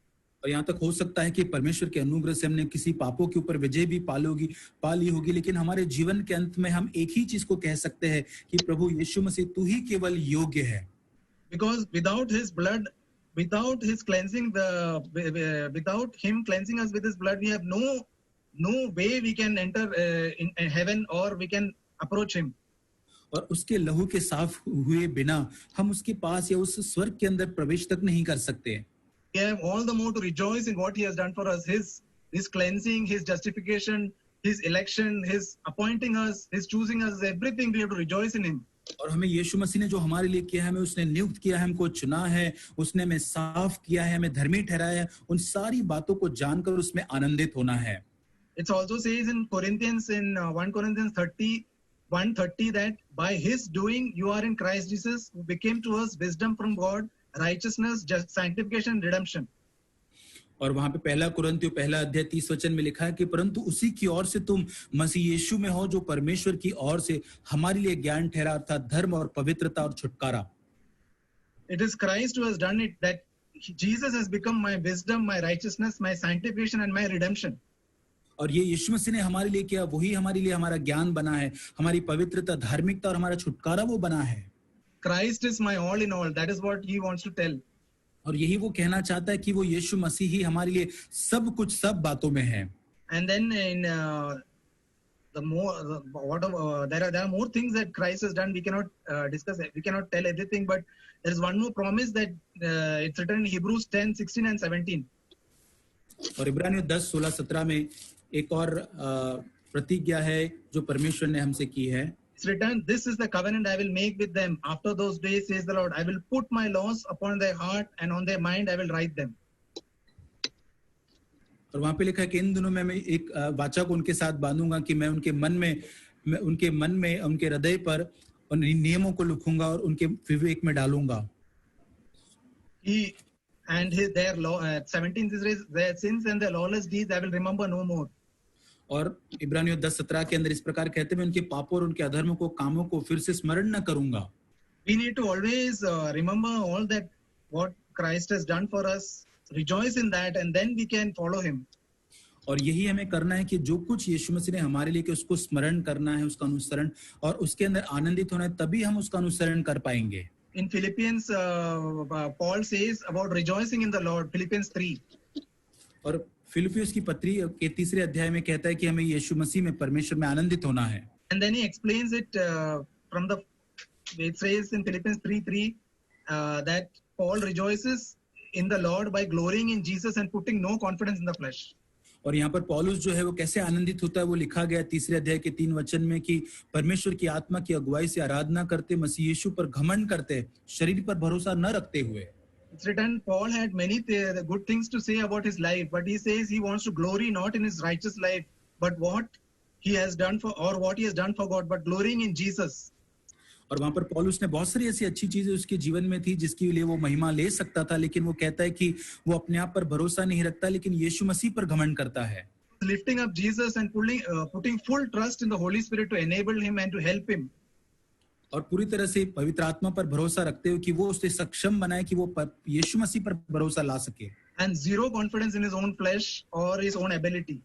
और यहाँ तक हो सकता है कि परमेश्वर के अनुग्रह से हमने किसी पापों के ऊपर विजय भी पाली होगी, लेकिन हमारे जीवन के अंत में हम एक ही चीज को कह सकते हैं कि प्रभु यीशु मसीह तू ही केवल योग्य है. Because without His blood, without His cleansing, without Him cleansing us with His blood, we have no way we can enter in heaven or we can approach Him. और उसके लहू के साफ हुए बिना हम उसके पास या उस स्वर्ग के अंदर प्रवेश तक नहीं कर सकते। We have all the more to rejoice in what he has done for us, his cleansing, his justification, his election, his appointing us, his choosing us, everything we have to rejoice in him. और हमें यीशु मसीह ने जो हमारे लिए किया है, हमें उसने नियुक्त किया है, हमको चुना है, उसने हमें साफ किया है, हमें धर्मी ठहराया है, उन सारी बातों को जानकर उसमें आनंदित होना है। It also says in Corinthians, in 1 Corinthians 1:30, that by his doing you are in Christ Jesus, who became to us wisdom from God, righteousness, sanctification, redemption. और वहां पे पहला कुरिन्थियों पहला अध्याय 30 वचन में लिखा है कि परंतु उसी की ओर से तुम मसीह यीशु में हो, जो परमेश्वर की ओर से हमारे लिए ज्ञान ठहरा, अर्थात धर्म और पवित्रता और छुटकारा। It is Christ who has done it, that Jesus has become my wisdom, my righteousness, my sanctification, and my redemption. और ये यीशु मसीह ने हमारे लिए किया, वही हमारे लिए हमारा ज्ञान बना है, हमारी पवित्रता, धार्मिकता और हमारा छुटकारा वो बना है। Christ is my all in all. That is what he wants to tell. और यही वो कहना चाहता है कि वो यीशु मसीह ही हमारे लिए सब कुछ, सब बातों में है। And then in there are more things that Christ has done. We cannot discuss it. We cannot tell everything, but there is one more promise that it's written in Hebrews 10, 16 and 17. और इब्रानियों 10, 16, 17 में एक और प्रतिज्ञा है जो परमेश्वर ने हमसे की है। It's written, this is the covenant I will make with them after those days, says the Lord. I will put my laws upon their heart, and on their mind I will write them. और वहां पे लिखा है कि इन दिनों में मैं एक वाचा को उनके साथ बांधूंगा कि मैं उनके मन में उनके हृदय पर उन नियमों को लिखूंगा और उनके विवेक में डालूंगा। Their law, 17 says, their sins and their lawless deeds I will remember no more. और इब्रानियों 10:17 के अंदर इस प्रकार कहते हैं, मैं उनके पापों और उनके अधर्मों को, कामों को फिर से स्मरण न करूंगा। We need to always remember all that what Christ has done for us, rejoice in that, and then we can follow him. और यही हमें करना है कि जो कुछ यीशु मसीह ने हमारे लिए किया उसको स्मरण करना है, उसका अनुसरण, और उसके अंदर आनंदित होना है, तभी हम उसका अनुसरण कर पाएंगे। In Philippians, Paul says about rejoicing in the Lord, Philippians 3. और फिलिपियोस की पत्री के 3 अध्याय में कहता है कि हमें यीशु मसीह में, परमेश्वर में आनंदित होना है। And then he explains it it says in Philippians 3:3 that Paul rejoices in the Lord by glorying in Jesus and putting no confidence in the flesh. और यहाँ पर पौलुस जो है वो कैसे आनंदित होता है, वो लिखा गया 3 अध्याय के 3 वचन में कि परमेश्वर की आत्मा की अगुवाई से आराधना करते, मसीह यीशु पर घमंड करते, शरीर पर भरोसा न रखते हुए। It's written, Paul had many good things to say about his life, but he says he wants to glory not in his righteous life, but what he has done what he has done for God, but glorying in Jesus. और वहां पर पौलुस ने बहुत सारी ऐसी अच्छी चीजें उसके जीवन में थी जिसके लिए वो महिमा ले सकता था, लेकिन वो कहता है कि वो अपने आप पर भरोसा नहीं रखता, लेकिन यीशु मसीह पर घमंड करता है। Lifting up Jesus and putting full trust in the Holy Spirit to enable him and to help him. और पूरी तरह से पवित्र आत्मा पर भरोसा रखते हुए कि वो उसे सक्षम बनाए कि वो यीशु मसीह पर भरोसा ला सके। And zero confidence in his own flesh or his own ability.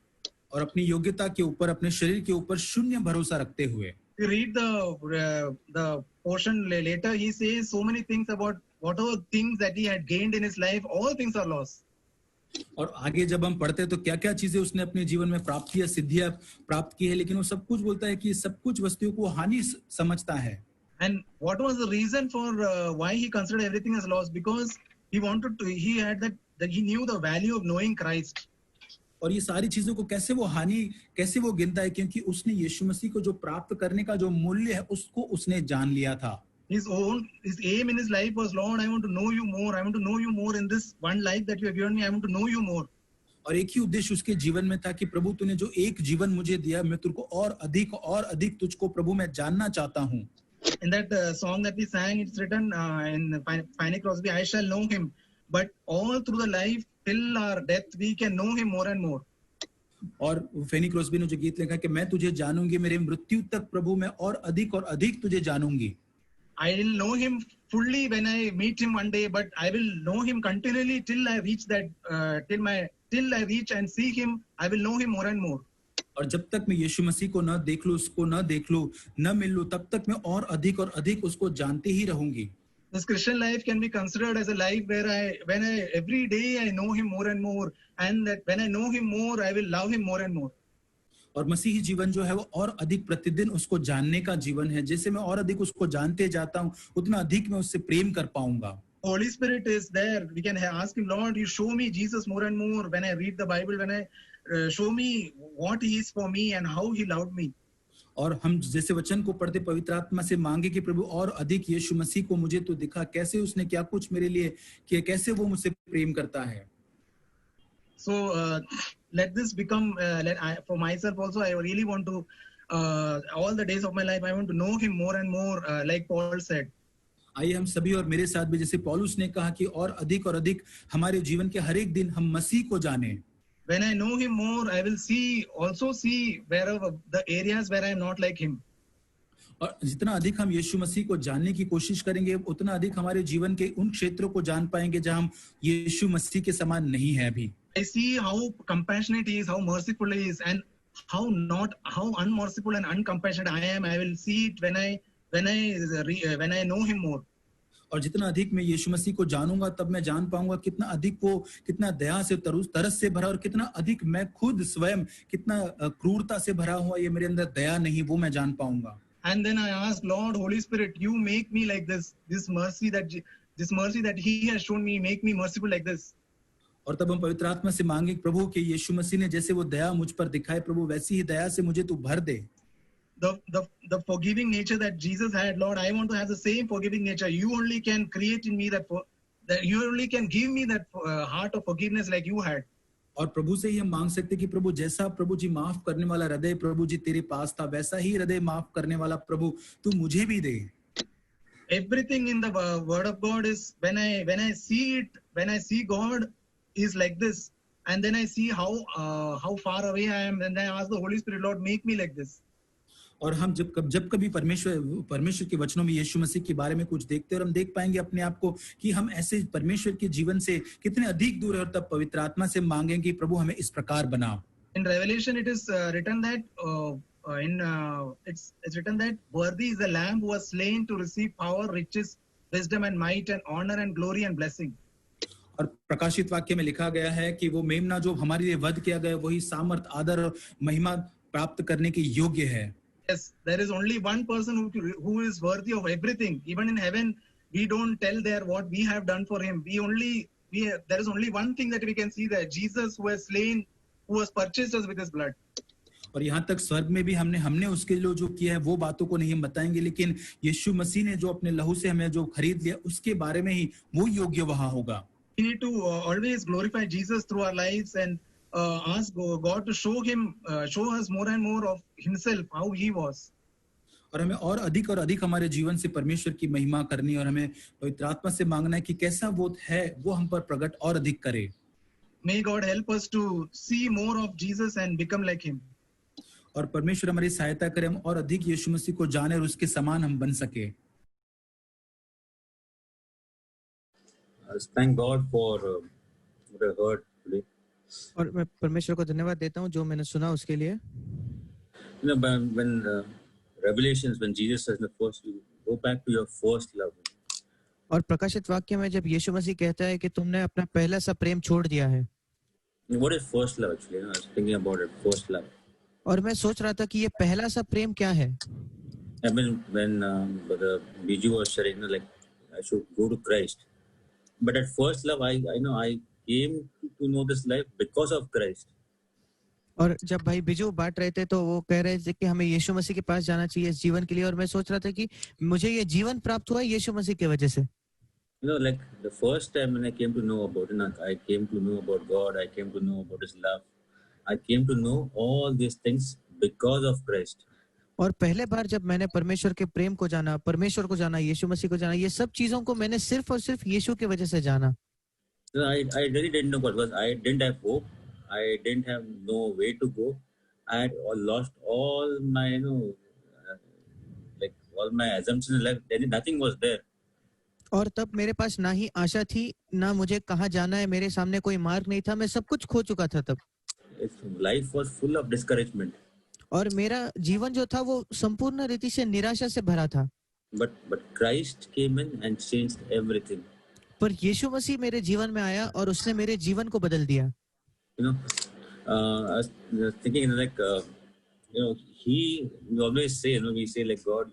और अपनी योग्यता के ऊपर, अपने शरीर के ऊपर शून्य भरोसा रखते हुए। You read the portion later, he says so many things about whatever things that he had gained in his life, all things are lost. और आगे जब हम पढ़ते हैं तो क्या-क्या चीजें उसने अपने जीवन में प्राप्त किया, सिद्धियां प्राप्त की है, लेकिन वो सब कुछ बोलता है कि सब कुछ वस्तुओं को हानि समझता है। And what was the reason for why he considered everything as lost? Because he knew the value of knowing Christ. और ये सारी चीजों को कैसे वो गिनता है, क्योंकि उसने यीशु मसीह को जो प्राप्त करने का जो मूल्य है उसको उसने जान लिया था। His aim in his life was, Lord, I want to know you more. I want to know you more in this one life that you have given me. I want to know you more. और एक ही उद्देश्य उसके जीवन में था कि प्रभु तूने जो एक जीवन मुझे दिया, मैं तुझको और अधिक तुझको प्रभु मैं जानना चाहता हूँ। In that song that we sang, it's written in Fanny Crosby, I shall know him, but all through the life till our death we can know him more and more. और फैनी क्रॉस्बी ने जो गीत लिखा कि मैं तुझे जानूंगी, मेरे मृत्यु तक प्रभु मैं और अधिक तुझे जानूंगी। I will know him fully when I meet him one day, but I will know him continually till I reach till I reach and see him. I will know him more and more. और जब तक मैं यीशु मसीह को न देख लूं, उसको न देख लूं, न मिल लूं, तब तक मैं और अधिक उसको जानते ही रहूंगी। This Christian life can be considered as a life where every day I know him more and more, and that when I know him more, I will love him more and more. और मसीही जीवन जो है वो और अधिक प्रतिदिन उसको जानने का जीवन है। जैसे मैं और अधिक उसको जानते जाता हूँ, उतना अधिक मैं उससे प्रेम कर पाऊंगा। Holy Spirit is there. We can ask Him, Lord, you show me Jesus more and more when I read the Bible, when I show me what He is for me and how He loved me. और हम जैसे वचन को पढ़ते पवित्र आत्मा से मांगे कि प्रभु और अधिक यीशु मसीह को मुझे तो दिखा, कैसे उसने क्या कुछ मेरे लिए किया, कैसे वो मुझसे प्रेम करता है। So let this become, for myself also, I really want to, all the days of my life, I want to know Him more and more, like Paul said. आइए हम सभी और मेरे साथ भी जैसे पौलुस ने कहा कि और अधिक हमारे जीवन के हर एक दिन हम मसीह को जाने। When I know Him more, I will also see wherever the areas where I am not like Him. और जितना अधिक हम यीशु मसीह को जानने की कोशिश करेंगे, उतना अधिक हमारे जीवन के उन क्षेत्रों को जान पाएंगे जहां हम यीशु मसीह के समान नहीं है अभी। I see how compassionate He is, how merciful He is, and how unmerciful and uncompassionate I am. I will see it when I know Him more. और जितना अधिक मैं यीशु मसीह को जानूंगा, तब मैं जान पाऊंगा कितना अधिक वो कितना दया से तरस से भरा, और कितना अधिक मैं खुद स्वयं कितना क्रूरता से भरा हुआ, ये मेरे अंदर दया नहीं, वो मैं जान पाऊंगा। And then I ask, Lord, Holy Spirit, you make me like this. This mercy that He has shown me, make me merciful like this. और तब हम पवित्र आत्मा से मांगे प्रभु कि यीशु मसीह ने जैसे वो दया मुझ पर दिखाए, प्रभु वैसी ही दया से मुझे तू भर दे। The forgiving nature that Jesus had, Lord, I want to have the same forgiving nature. You only can create in me that you only can give me that heart of forgiveness like you had. और प्रभु से ही हम मांग सकते कि प्रभु जैसा प्रभु जी माफ करने वाला हृदय प्रभु जी तेरे पास था, वैसा ही हृदय माफ करने वाला प्रभु तू मुझे भी दे। Everything in the word of God is, when I see it, when I see God is like this, and then I see how far away I am, and then I ask the Holy Spirit, Lord, make me like this. और हम जब कभी परमेश्वर के वचनों में यीशु मसीह के बारे में कुछ देखते हैं, और हम देख पाएंगे अपने आप को कि हम ऐसे परमेश्वर के जीवन से कितने अधिक दूर है, और तब पवित्र आत्मा से मांगेंगे कि प्रभु हमें इस प्रकार बना। In Revelation it is written that it's written that worthy is the lamb who was slain to receive power, riches, wisdom and might and honor and glory and blessing. और प्रकाशित वाक्य में लिखा गया है कि वो मेमना जो हमारे लिए वध किया गया, वही सामर्थ, आदर और महिमा प्राप्त करने के योग्य है। Yes, there is only one person who is worthy of everything. Even in heaven, we don't tell there what we have done for Him. There is only one thing that we can see there: Jesus who was slain, who has purchased us with His blood. और यहाँ तक स्वर्ग में भी हमने उसके लिए जो किया है वो बातों को नहीं हम बताएंगे, लेकिन यीशु मसीह ने जो अपने लहू से हमें जो खरीद लिया, उसके बारे में ही वो योग्य वहां होगा। We need to always glorify Jesus through our lives and ask God to show us more and more of Himself, how He was. और हमें और अधिक हमारे जीवन से परमेश्वर की महिमा करनी, और हमें पवित्र आत्मा से मांगना है कि कैसा वो है, वो हम पर प्रकट और अधिक करे। May God help us to see more of Jesus and become like Him. और परमेश्वर हमारी सहायता करे, हम और अधिक यीशु मसीह को जाने और उसके समान हम बन सके। Thank God for what I heard today. और मैं परमेश्वर को धन्यवाद देता हूँ जो मैंने सुना उसके लिए। You know, when Revelations, when Jesus says the first, you go back to your first love. और प्रकाशित वाक्य में जब यीशु मसीह कहता है कि तुमने अपना पहला सा प्रेम छोड़ दिया है। What is first love actually? I was thinking about it. First love. और मैं सोच रहा था कि ये पहला सा प्रेम क्या है। I mean, when Brother Biju was sharing, like I should go to Christ, but at first love, I know I came to know this life because of Christ. और जब भाई बिजू बांट रहे थे तो वो कह रहे थे कि हमें यीशु मसीह के पास जाना चाहिए इस जीवन के लिए, और मैं सोच रहा था कि मुझे ये जीवन प्राप्त हुआ यीशु मसीह की वजह से। You know, like the first time when I came to know about it, I came to know about God, I came to know about His love, I came to know all these things because of Christ. और पहले बार जब मैंने परमेश्वर के प्रेम को जाना, परमेश्वर को जाना, यीशु मसीह को जाना, ये सब चीजों को मैंने सिर्फ और सिर्फ यीशु की वजह से जाना। So I really didn't know God, because I didn't have hope. I didn't have no way to go. I had lost all my, like all my assumptions in life. Nothing was there. और तब मेरे पास ना ही आशा थी, ना मुझे कहाँ जाना है, मेरे सामने कोई मार्ग नहीं था, मैं सब कुछ खो चुका था तब। Life was full of discouragement. और मेरा जीवन जो था वो संपूर्ण रीति से निराशा से भरा था। But Christ came in and changed everything. पर यीशु मसीह मेरे जीवन में आया और उसने मेरे जीवन को बदल दिया। I was thinking like we always say, we say like, God,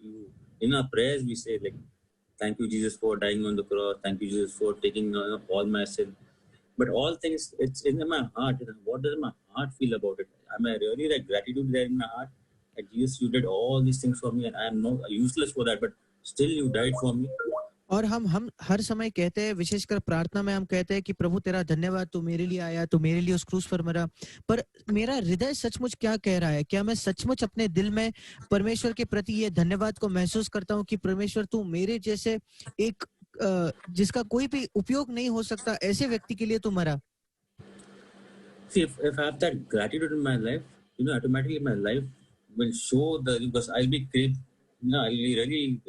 in our prayers, we say like, thank you, Jesus, for dying on the cross. Thank you, Jesus, for taking all my sin. But all things, it's in my heart. What does my heart feel about it? Am I really like gratitude there in my heart? That Jesus, you did all these things for me, and I am not useless for that, but still you died for me. और हम हर समय कहते हैं, विशेषकर प्रार्थना में हम कहते हैं कि प्रभु तेरा धन्यवाद, तू मेरे लिए आया, तू मेरे लिए उस क्रूस पर मरा। पर मेरा हृदय सचमुच क्या कह रहा है? क्या मैं सचमुच अपने दिल में परमेश्वर के प्रति ये धन्यवाद को महसूस करता हूँ कि परमेश्वर तू मेरे जैसे एक जिसका कोई भी उपयोग नहीं हो सकता ऐसे व्यक्ति के लिए तू मरा? See, if I have that gratitude in my life, automatically my life will show because I'll be great. I'll be really,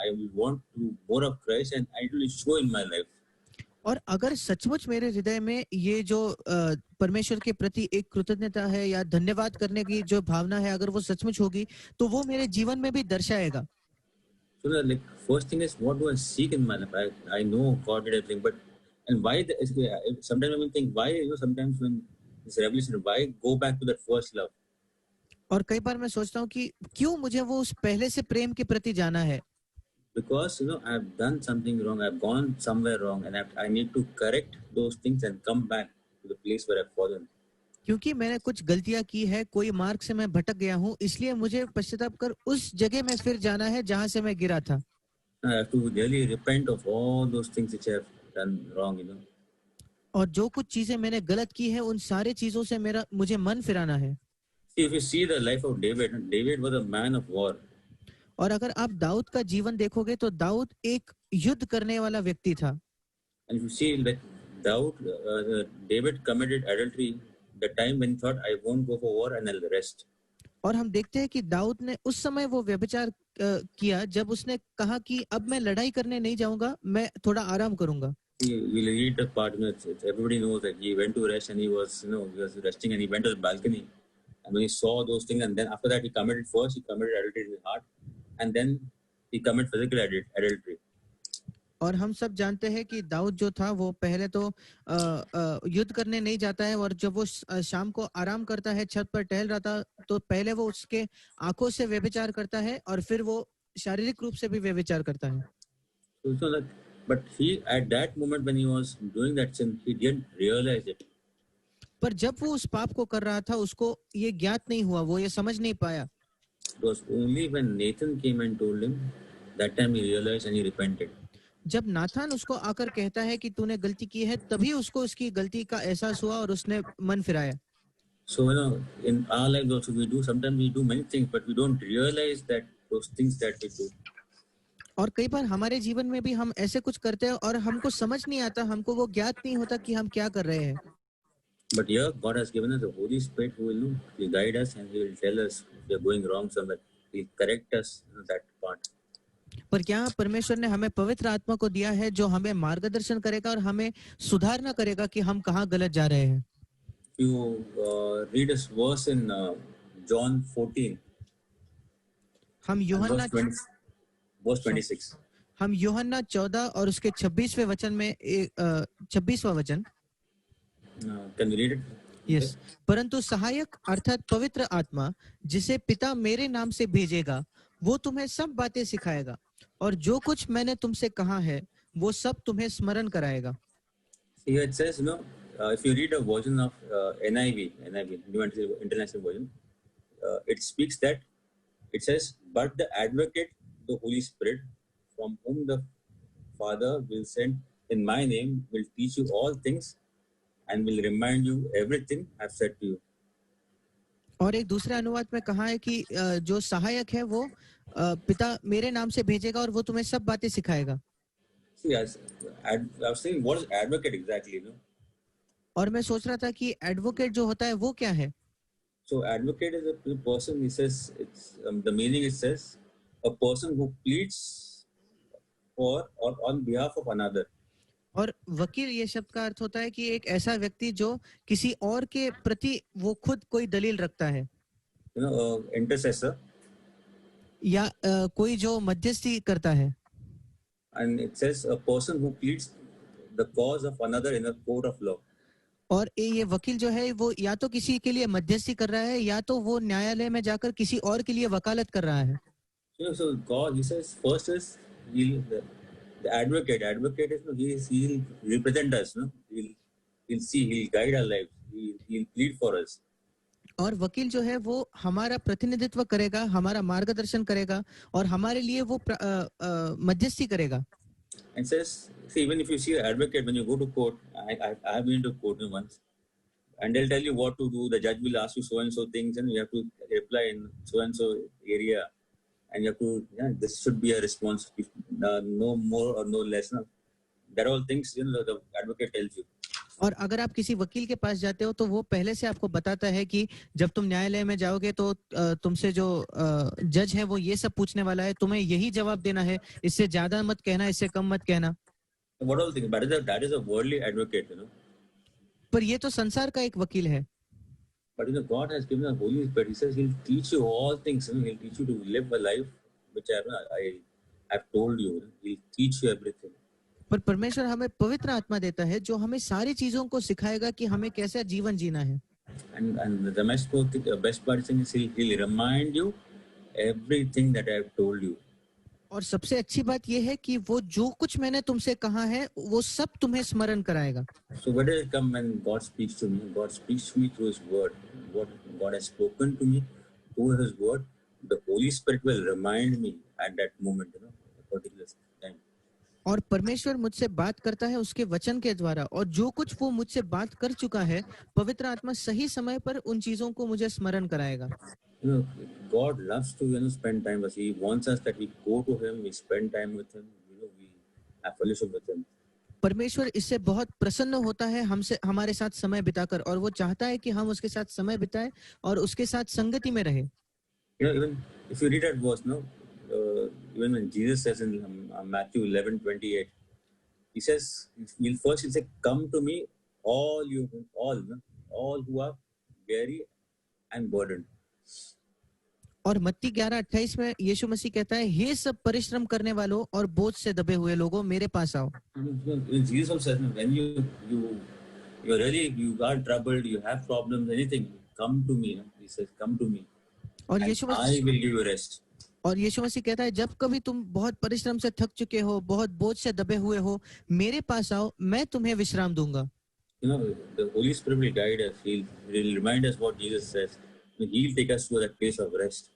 I will want to more of Christ, and it will show in my life. और अगर सचमुच मेरे हृदय में ये जो परमेश्वर के प्रति एक कृतज्ञता है या धन्यवाद करने की जो भावना है, अगर वो सचमुच होगी तो वो मेरे जीवन में भी दर्शाएगा। So like first thing is, what do I seek in my life? I know God did everything, but and why? Sometimes I will think why. Sometimes when this revelation, why go back to that first love? और कई बार मैं सोचता हूँ कि क्यों मुझे वो उस पहले से प्रेम के प्रति जाना है? Because I've done something wrong, I've gone somewhere wrong, and I need to correct those things and come back to the place where I've fallen. क्योंकि मैंने कुछ गलतियां की है, कोई मार्ग से मैं भटक गया हूँ, इसलिए मुझे पश्चाताप कर उस जगह में फिर जाना है जहां से मैं गिरा था। I have to really repent of all those things which I have done wrong, और जो कुछ चीजें मैंने गलत की है, उन सारी चीजों से मुझे मन फिराना है। See, if you see the life of David, David was a man of war. और अगर आप दाऊद का जीवन देखोगे तो दाऊद एक युद्ध करने वाला व्यक्ति था। And if you see like David committed adultery the time when he thought I won't go for war and I'll rest. और हम देखते हैं कि दाऊद ने उस समय वो व्यभिचार किया जब उसने कहा कि अब मैं लड़ाई करने नहीं जाऊंगा, मैं थोड़ा आराम करूंगा। We'll read the part. Everybody knows that he went to rest and he was resting and he went to the balcony. And when he saw those things, and then after that he committed adultery in his heart, and then he committed physical adultery. और हम सब जानते हैं कि दाऊद जो था वो पहले तो युद्ध करने नहीं जाता है, और जब वो शाम को आराम करता है, छत पर टहल रहा था, तो पहले वो उसके आंखों से व्यभिचार करता है और फिर वो शारीरिक रूप से भी व्यभिचार करता है। But he at that moment when he was doing that sin, he didn't realize it. पर जब वो उस पाप को कर रहा था, उसको ये ज्ञात नहीं हुआ, वो ये समझ नहीं पाया। It was only when Nathan came and told him, that time he realized and he repented. जब नाथान उसको आकर कहता है कि तूने गलती की है, तभी उसको उसकी गलती का एहसास हुआ और उसने मन फिराया। So in our lives also sometimes we do many things, but we don't realize that those things that we do. और कई बार हमारे जीवन में भी हम ऐसे कुछ करते हैं और हमको समझ नहीं आता, हमको वो ज्ञात नहीं होता कि हम क्या कर रहे हैं। But here God has given us the Holy Spirit who will guide us and He will tell us if we are going wrong somewhere. He will correct us in that part. पर क्या परमेश्वर ने हमें पवित्र आत्मा को दिया है जो हमें मार्गदर्शन करेगा और हमें सुधारना करेगा कि हम कहाँ गलत जा रहे हैं। You read this verse in John 14. हम यूहन्ना verse 26. हम यूहन्ना 14 और उसके 26वें वचन में 26वां वचन। Can you read it? Yes. परंतु सहायक अर्थात पवित्र आत्मा जिसे पिता मेरे नाम से भेजेगा, वो तुम्हें सब बातें सिखाएगा और जो कुछ मैंने तुमसे कहा है वो सब तुम्हें स्मरण कराएगा। Here it says, if you read a version of NIV, New International Version, it speaks that it says, but the Advocate, the Holy Spirit, from whom the Father will send in my name, will teach you all things and will remind you everything I've said to you. और एक दूसरे अनुवाद में कहा है कि जो सहायक है वो पिता मेरे नाम से भेजेगा और वो तुम्हें सब बातें सिखाएगा। See, I was saying, what is advocate exactly? और मैं सोच रहा था कि एडवोकेट जो होता है वो क्या है? So advocate is a person. He says it's the meaning. It says a person who pleads for or on behalf of another. और वकील ये शब्द का अर्थ होता है कि एक ऐसा व्यक्ति जो किसी और के प्रति वो खुद कोई दलील रखता है। Intercessor. या कोई जो मध्यस्थी करता है। And it says a person who pleads the cause of another in a court of law. और ये वकील जो है वो या तो किसी के लिए मध्यस्थी कर रहा है या तो वो न्यायालय में जाकर किसी और के लिए वकालत कर रहा है. So God, He says, first is the advocate. Advocate is he'll represent us. No, he'll see, he'll guide our lives. He'll plead for us. और वकील जो है वो हमारा प्रतिनिधित्व करेगा, हमारा मार्गदर्शन करेगा और हमारे लिए वो मध्यस्थी करेगा. And says, see, even if you see an advocate when you go to court, I have been to court once, and they'll tell you what to do. The judge will ask you so and so things, and you have to reply in so and so area, and you have to, this should be a response, no more or no less. No? That all things, the advocate tells you. और अगर आप किसी वकील के पास जाते हो तो वो पहले से आपको बताता है कि जब तुम न्यायालय में जाओगे तो तुमसे जो जज है वो ये सब पूछने वाला है, तुम्हें यही जवाब देना है, इससे ज्यादा मत कहना, इससे कम मत कहना. What all things? That is a worldly advocate, पर ये तो संसार का एक वकील है. But God has given a Holy Spirit. He says He'll teach you all things. He'll teach you to live a life which I have told you. He'll teach you everything. पर परमेश्वर हमें पवित्र आत्मा देता है जो हमें सारी चीजों को सिखाएगा कि हमें कैसा जीवन जीना है. And the best part is He'll remind you everything that I have told you. और सबसे अच्छी बात यह है कि वो जो कुछ मैंने तुमसे कहा है वो सब तुम्हें स्मरण कराएगा. So where does it come when God speaks to me? God speaks to me through His word. What God has spoken to me through His word, the Holy Spirit will remind me at that moment, a particular time. और परमेश्वर मुझसे बात करता है उसके वचन के द्वारा, और जो कुछ वो मुझसे बात कर चुका है पवित्र आत्मा सही समय पर उन चीजों को मुझे स्मरण कराएगा. God loves to spend time with us. He wants us that we go to Him, we spend time with Him, we have fellowship with Him. परमेश्वर इससे बहुत प्रसन्न होता है हमसे, हमारे साथ समय बिताकर, और वो चाहता है कि हम उसके साथ समय बिताएं और उसके साथ संगति में रहे. Even if you read that verse, even when Jesus says in Matthew 11:28, He says, he'll say, "Come to me, all who are weary and burdened." और मत्ती 11:28 में यीशु मसीह कहता है, हे सब परिश्रम करने वालों और बोझ से दबे हुए लोगों, मेरे पास आओ. Jesus also says, when you are troubled, you have problems, anything, come to me. He says, come to me. और I will give you rest. और यीशु मसीह कहता है, जब कभी तुम बहुत परिश्रम से थक चुके हो, बहुत बोझ से दबे हुए हो, मेरे पास आओ, मैं तुम्हें विश्राम दूंगा. The Holy Spirit will guide us. He'll remind us what Jesus says. He'll take us to that place of rest.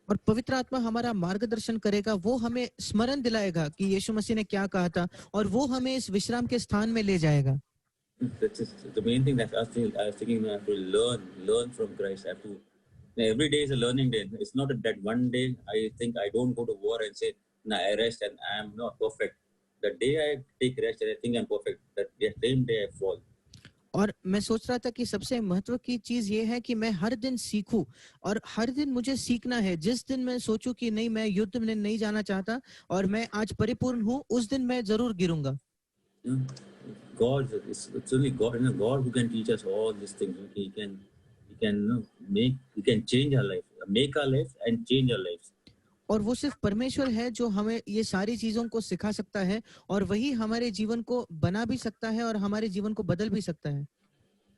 और पवित्र आत्मा हमारा मार्गदर्शन करेगा, वो हमें स्मरण दिलाएगा कि यीशु मसीह ने क्या कहा था, और वो हमें इस विश्राम के स्थान में ले जाएगा. The main thing that I was thinking, I have to learn from Christ. Every day is a learning day. It's not that one day I think I don't go to war and say, "No, I rest and I am not perfect." The day I take rest and I think I'm perfect, that same day I fall. और मैं सोच रहा था कि सबसे महत्व की चीज ये है कि मैं हर दिन सीखूं, और हर दिन मुझे सीखना है. जिस दिन मैं सोचूं कि नहीं, मैं युद्ध में नहीं जाना चाहता और मैं आज परिपूर्ण हूं, उस दिन मैं जरूर गिरूंगा. God, it's only God, God who can teach us all these things. He can change our life, make our life and change our lives. और वो सिर्फ परमेश्वर है जो हमें ये सारी चीजों को सिखा सकता है, और वही हमारे जीवन को बना भी सकता है और हमारे जीवन को बदल भी सकता है.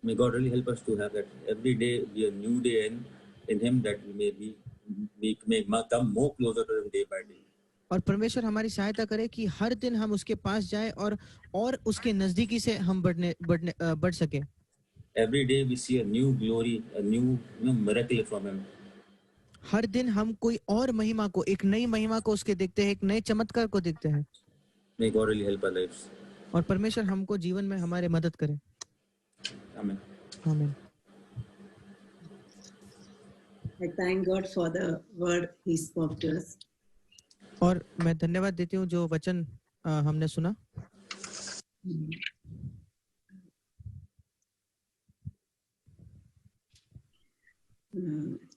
May God really help us to have that every day be a new day in Him, that we may come more closer to Him day by day. और परमेश्वर हमारी सहायता करे कि हर दिन हम उसके पास जाएं और उसके नजदीकी से हम बढ़ सके. Every day we see a new glory, a new miracle from Him. हर दिन हम कोई और महिमा को, एक नई महिमा को उसके देखते हैं, एक नए चमत्कार को देखते हैं. May God really help our lives. और परमेश्वर हमको जीवन में हमारे मदद करे. Amen. Amen. I thank God for the word He spoke to us. और मैं धन्यवाद देती हूँ जो वचन हमने सुना.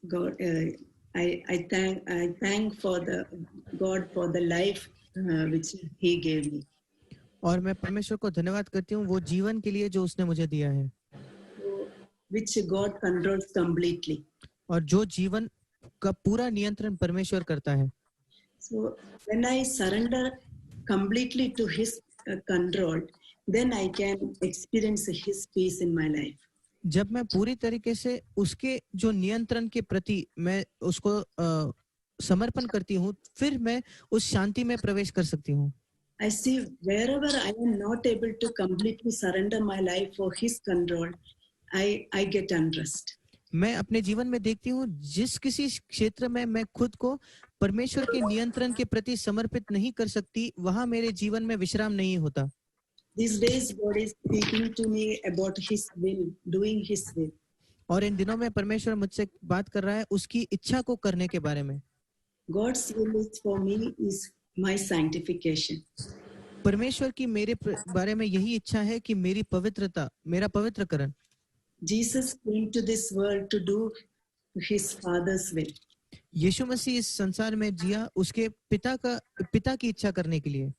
God, I thank for the God for the life which He gave me. और मैं परमेश्वर को धन्यवाद करती हूँ वो जीवन के लिए जो उसने मुझे दिया है. Which God controls completely. और जो जीवन का पूरा नियंत्रण परमेश्वर करता है. So when I surrender completely to His control, then I can experience His peace in my life. जब मैं पूरी तरीके से उसके जो नियंत्रण के प्रति मैं उसको समर्पण करती हूँ, फिर मैं उस शांति में प्रवेश कर सकती हूँ. I see wherever I am not able to completely surrender my life for His control, I get unrest. मैं अपने जीवन में देखती हूँ जिस किसी क्षेत्र में मैं खुद को परमेश्वर के नियंत्रण के प्रति समर्पित नहीं कर सकती, वहां मेरे जीवन में विश्राम नहीं होता. These days God is speaking to me about His will, doing His will. और इन दिनों में परमेश्वर मुझसे बात कर रहा है उसकी इच्छा को करने के बारे में. God's will is for me is my sanctification. परमेश्वर की मेरे बारे में यही इच्छा है कि मेरी पवित्रता, मेरा पवित्रकरण. Jesus came to this world to do His Father's will. यीशु मसीह इस संसार में जिया उसके पिता की इच्छा करने के लिए.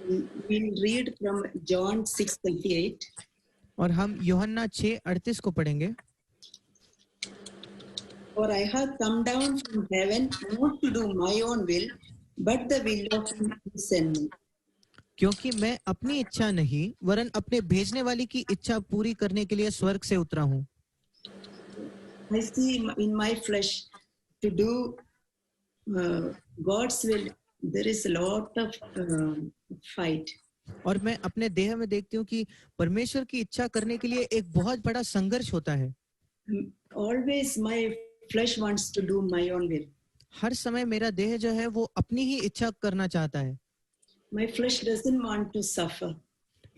We'll read from John 6:38. और हम यूहन्ना 6:38 को पढ़ेंगे. For I have come down from heaven not to do my own will, but the will of Him who sent me. क्योंकि मैं अपनी इच्छा नहीं वरन अपने भेजने वाले की इच्छा पूरी करने के लिए स्वर्ग से उतरा हूँ. I see in my flesh to do God's will. There is a lot of fight. और मैं अपने देह में देखती हूँ कि परमेश्वर की इच्छा करने के लिए एक बहुत बड़ा संघर्ष होता है. Always my flesh wants to do my own will. हर समय मेरा देह जो है वो अपनी ही इच्छा करना चाहता है. My flesh doesn't want to suffer.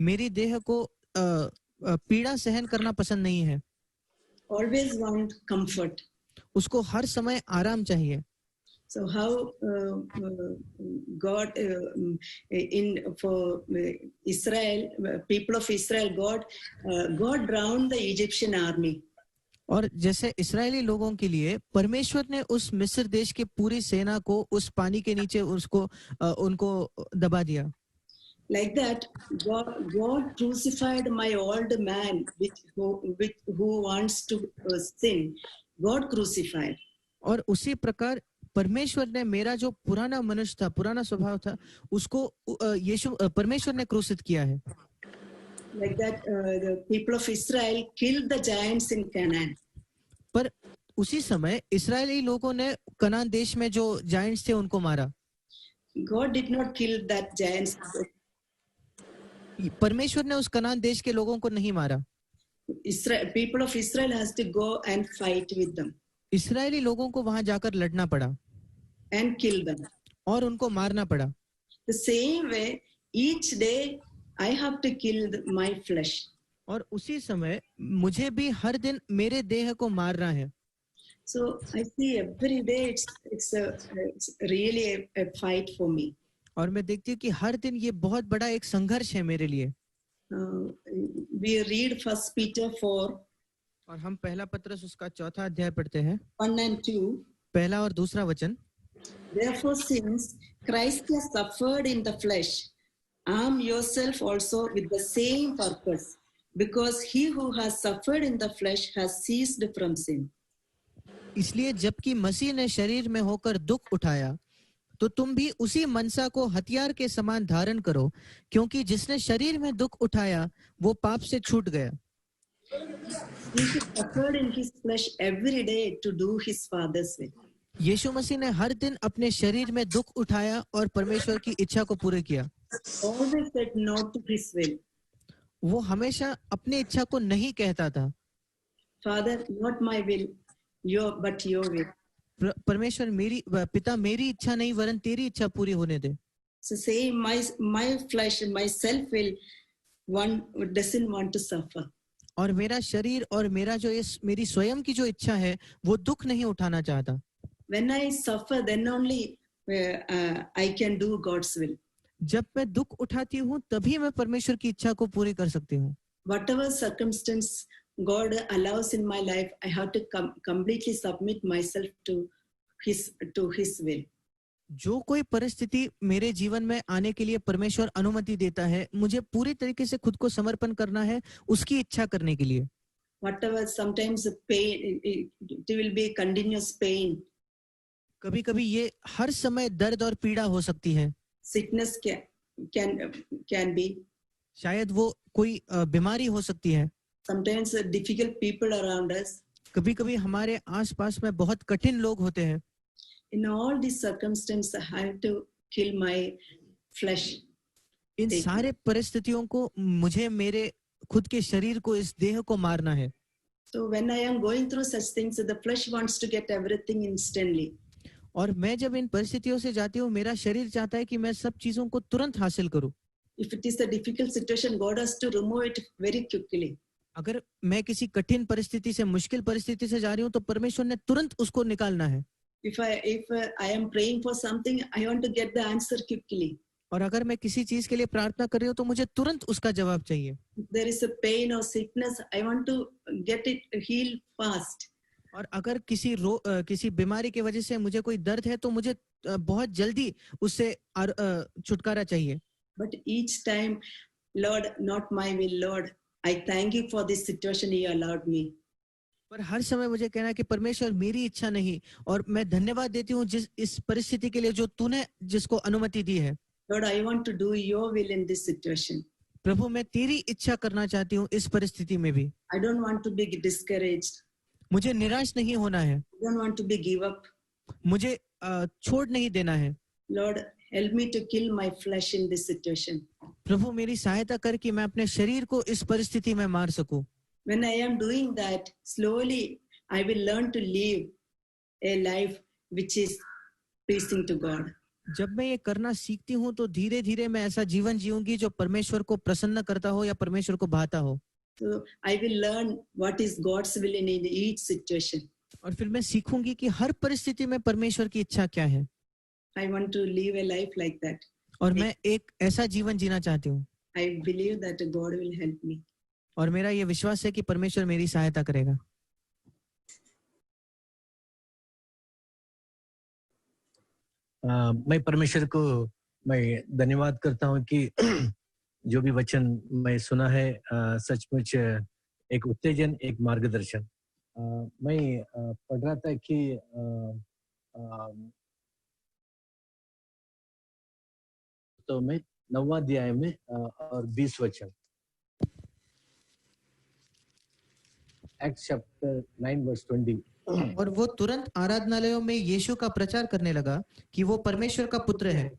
मेरी देह को पीड़ा सहन करना पसंद नहीं है. Always want comfort. उसको हर समय आराम चाहिए. So how God for Israel, people of Israel, God drowned the Egyptian army. और जैसे इस्राएली लोगों के लिए परमेश्वर ने उस मिस्र देश के पूरी सेना को उस पानी के नीचे उनको दबा दिया. Like that, God crucified my old man, who wants to sin. God crucified. और उसी प्रकार परमेश्वर ने मेरा जो पुराना मनुष्य था, पुराना स्वभाव था, उसको परमेश्वर ने क्रूसित किया है. Like that, the people of Israel killed the giants in Canaan. पर उसी समय इस्राएली लोगों ने कनान देश में जो जायंट्स थे उनको मारा. God did not kill that giants. परमेश्वर ने उस कनान देश के लोगों को नहीं मारा. People of Israel has to go and fight with them. इस्राएली लोगों को वहां जाकर लड़ना पड़ा. And kill them. और उनको मारना पड़ा. The same way, each day I have to kill my flesh. और उसी समय मुझे भी हर दिन मेरे देह को मारना है. So I see every day it's really a fight for me. और मैं देखती हूँ कि हर दिन ये बहुत बड़ा एक संघर्ष है मेरे लिए. We read First Peter 4. और हम पहला पत्रस उसका 4था अध्याय पढ़ते हैं. 1 and 2. पहला और दूसरा वचन. Therefore, since Christ has suffered in the flesh, arm yourself also with the same purpose, because he who has suffered in the flesh has ceased from sin. इसलिए जबकि मसीह ने शरीर में होकर दुख उठाया, तो तुम भी उसी मनसा को हथियार के समान धारण करो, क्योंकि जिसने शरीर में दुख उठाया वो पाप से छूट गया. He suffered in his flesh every day to do his Father's will. यीशु मसीह ने हर दिन अपने शरीर में दुख उठाया और परमेश्वर की इच्छा को पूरा किया. Always said no to his will. वो हमेशा अपनी इच्छा को नहीं कहता था. Father, not my will, but your will. परमेश्वर पिता मेरी इच्छा नहीं वरन तेरी इच्छा पूरी होने दे. So say my flesh, my self will, one doesn't want to suffer. और मेरा शरीर और मेरी स्वयं की जो इच्छा है वो दुख नहीं उठाना चाहता. When I suffer, then only I can do God's will. जब मैं दुख उठाती हूँ तभी मैं परमेश्वर की इच्छा को पूरी कर सकती हूँ. Whatever circumstance God allows in my life, I have to completely submit myself to His will. जो कोई परिस्थिति मेरे जीवन में आने के लिए परमेश्वर अनुमति देता है, मुझे पूरी तरीके से खुद को समर्पण करना है उसकी इच्छा करने के लिए. Whatever, sometimes pain, it will be continuous pain. कभी कभी ये हर समय दर्द और पीड़ा हो सकती है, Sickness can be. शायद वो कोई बीमारी हो सकती है, Sometimes difficult people around us. कभी कभी हमारे आसपास में बहुत कठिन लोग होते हैं. In all these circumstances, I have to kill my flesh. इन ठीक है. सारे परिस्थितियों को मुझे मेरे खुद के शरीर को, इस देह को मारना है. So when I am going through such things, the flesh wants to get everything instantly. और मैं जब इन परिस्थितियों से जाती हूँ, मेरा शरीर चाहता है कि मैं सब चीजों को तुरंत हासिल करूं. If it is a difficult situation, God has to remove it very quickly. अगर मैं किसी कठिन परिस्थिति से, मुश्किल परिस्थिति से जा रही हूँ, तो परमेश्वर ने तुरंत उसको निकालना है. If I am praying for something, I want to get the answer quickly. और अगर मैं किसी चीज के लिए प्रार्थना कर रही हूँ, तो मुझे तुरंत उसका जवाब चाहिए. If there is a pain or sickness, I want to get it healed fast. और अगर किसी बीमारी की वजह से मुझे कोई दर्द है, तो मुझे बहुत जल्दी उससे छुटकारा चाहिए. But each time, Lord, not my will, Lord, I thank you for this situation you allowed me. पर हर समय मुझे कहना है कि परमेश्वर, मेरी इच्छा नहीं, और मैं धन्यवाद देती हूँ इस परिस्थिति के लिए जो तूने जिसको अनुमति दी है. Lord, I want to do your will in this situation. प्रभु, मैं तेरी इच्छा करना चाहती हूँ इस परिस्थिति में भी. I don't want to be discouraged. मुझे निराश नहीं होना है. I don't want to be give up. मुझे छोड़ नहीं देना है. Lord, help me to kill my flesh in this situation. प्रभु, मेरी सहायता कर कि मैं अपने शरीर को इस परिस्थिति में मार सकूं. When I am doing that, slowly I will learn to live a life which is pleasing to God. जब मैं ये करना सीखती हूँ, तो धीरे धीरे मैं ऐसा जीवन जीऊंगी जो परमेश्वर को प्रसन्न करता हो या परमेश्वर को भाता हो. So I will learn what is God's will in each situation. और फिर मैं सीखूंगी कि हर परिस्थिति में परमेश्वर की इच्छा क्या है. I want to live a life like that. और मैं एक ऐसा जीवन जीना चाहती हूँ. I believe that God will help me. और मेरा ये विश्वास है कि परमेश्वर मेरी सहायता करेगा. मैं परमेश्वर को मैं धन्यवाद करता हूँ कि जो भी वचन मैं सुना है, सचमुच एक उत्तेजन, एक मार्गदर्शन. मैं पढ़ रहा था कि तो मैं 9वां अध्याय में और 20 वचन, एक्ट्स चैप्टर 9 वर्स 20. और वो तुरंत आराधनालयों में यीशु का प्रचार करने लगा कि वो परमेश्वर का पुत्र है.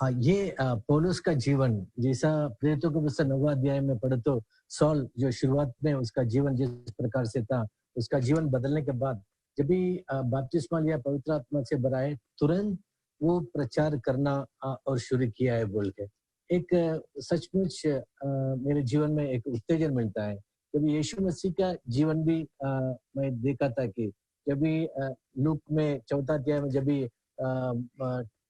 ये पौलुस का जीवन, जैसा प्रेरितों के पुस्तक 9वां अध्याय में पढ़े तो सॉल जो शुरुआत में उसका जीवन जिस प्रकार से था, उसका जीवन बदलने के बाद जब भी बपतिस्मा लिया, पवित्र आत्मा से भरा है, तुरंत वो प्रचार करना और शुरू किया है बोल के. एक सचमुच मेरे जीवन में एक उत्तेजन मिलता है. जब यीशु मसीह का जीवन भी मैं देखा था कि जब भी लूक में 4 अध्याय में जब भी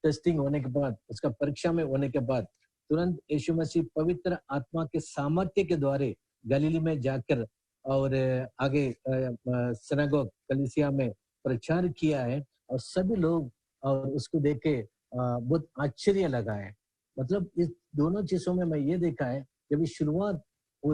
टेस्टिंग होने के बाद, उसका परीक्षा में होने के बाद, तुरंत यीशु मसीह पवित्र आत्मा के सामर्थ्य के द्वारा गलीली में जाकर और आगे सिनागोग कलीसिया में प्रचार किया है, और सभी लोग और उसको देख के बहुत आश्चर्य लगा है. मतलब इस दोनों चीजों में मैं ये देखा है, जब शुरुआत वो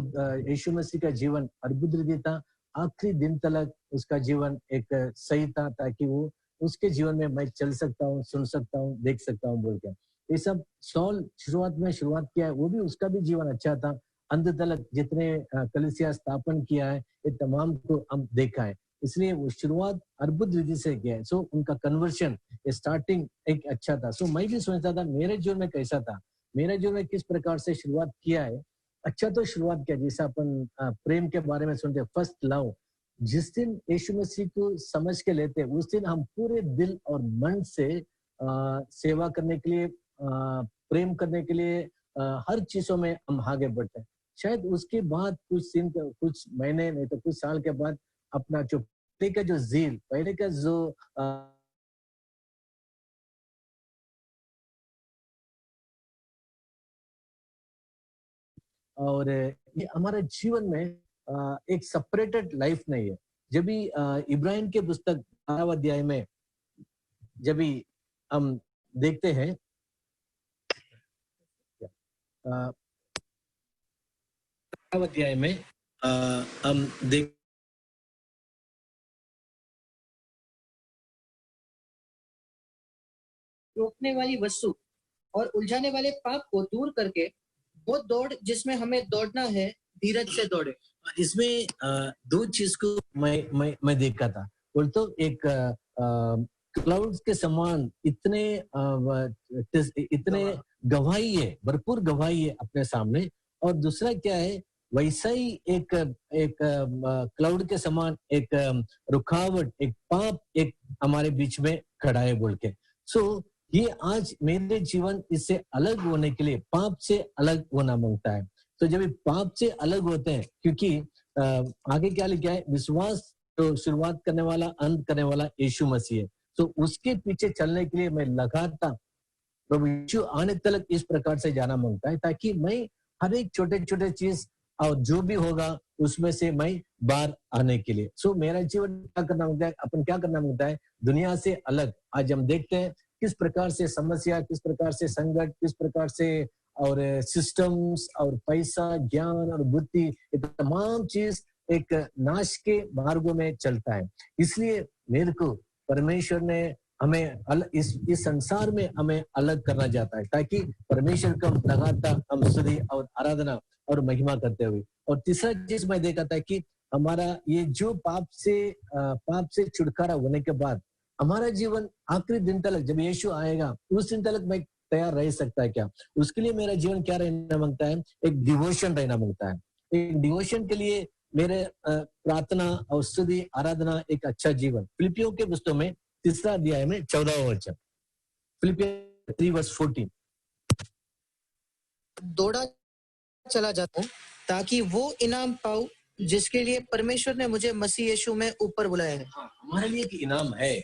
यीशु मसीह का जीवन अद्भुत रीति था, आखिरी दिन तक उसका जीवन एक सही था, ताकि वो उसके जीवन में मैं चल सकता हूँ, सुन सकता हूँ, देख सकता हूँ बोल के. ये सब सॉल शुरुआत किया है, वो भी उसका भी जीवन अच्छा था. अंत तक जितने कलीसिया स्थापन किया है, ये तमाम को हम देखा है. इसलिए वो शुरुआत अद्भुत विधि से किया है. सो उनका कन्वर्शन, स्टार्टिंग एक अच्छा था. सो मैं भी सोचता था मेरे जीवन में कैसा था, मेरे जीवन में किस प्रकार से शुरुआत किया है. अच्छा तो शुरुआत किया, जैसा अपन प्रेम के बारे में सुनते, फर्स्ट लव. जिस दिन यीशु मसीह को समझ के लेते, उस दिन हम पूरे दिल और मन से सेवा करने के लिए, प्रेम करने के लिए, हर चीजों में हम आगे बढ़ते हैं. शायद उसके बाद कुछ दिन, कुछ महीने, नहीं तो कुछ साल के बाद अपना जो पहले का जो जील, पहले का जो और ये हमारे जीवन में एक सेपरेटेड लाइफ नहीं है. जब भी इब्राहिम के पुस्तक 12 अध्याय में जब भी हम देखते हैं, 12 अध्याय में हम देख रोकने वाली वस्तु और उलझाने वाले पाप को दूर करके वो दौड़ जिसमें हमें दौड़ना है धीरज से दौड़े। इसमें दो चीज को मैं देखा था। बोलते एक क्लाउड्स के समान इतने गवाही है, भरपूर गवाही है अपने सामने। और दूसरा क्या है, वैसा ही एक क्लाउड के समान एक रुकावट, एक पाप एक हमारे बीच में खड़ा है बोल के। सो ये आज मेरे जीवन इससे अलग होने के लिए पाप से अलग होना मांगता है। तो जब पाप से अलग होते हैं, क्योंकि आगे क्या लिखा है, विश्वास तो शुरुआत करने वाला अंत करने वाला यीशु मसीह है। तो उसके पीछे चलने के लिए मैं लगातार प्रभु यीशु आने तक इस प्रकार से जाना मांगता है, ताकि मैं हर एक छोटे छोटे चीज और जो भी होगा उसमें से मैं बाहर आने के लिए। सो मेरा जीवन क्या करना मांगता है, अपन क्या करना मांगता है, दुनिया से अलग। आज हम देखते हैं किस प्रकार से समस्या, किस प्रकार से संकट, किस प्रकार से और सिस्टम्स और पैसा, ज्ञान और बुद्धि, ये तमाम चीज एक नाश के मार्गों में चलता है। इसलिए मेरे को परमेश्वर ने हमें इस संसार में हमें अलग करना चाहता है, ताकि परमेश्वर का लगातार हम स्तुति और आराधना और महिमा करते हुए। और तीसरा चीज मैं देखा था कि हमारा ये जो पाप से छुटकारा होने के बाद हमारा जीवन आखिरी दिन तक, जब यीशु आएगा उस दिन तक मैं तैयार रह सकता है क्या, उसके लिए मेरा जीवन क्या रहना मांगता है, एक डिवोशन रहना मांगता है। एक डिवोशन के लिए मेरे प्रार्थना और स्तुति आराधना एक अच्छा जीवन। फिलिपियों के पुस्तक में 3 अध्याय में 14वां वचन, फिलिपियों 3:14, दौड़ा चला जाता हूँ ताकि वो इनाम पाऊं जिसके लिए परमेश्वर ने मुझे मसीह यीशु में ऊपर बुलाया है। हमारे लिए एक इनाम है,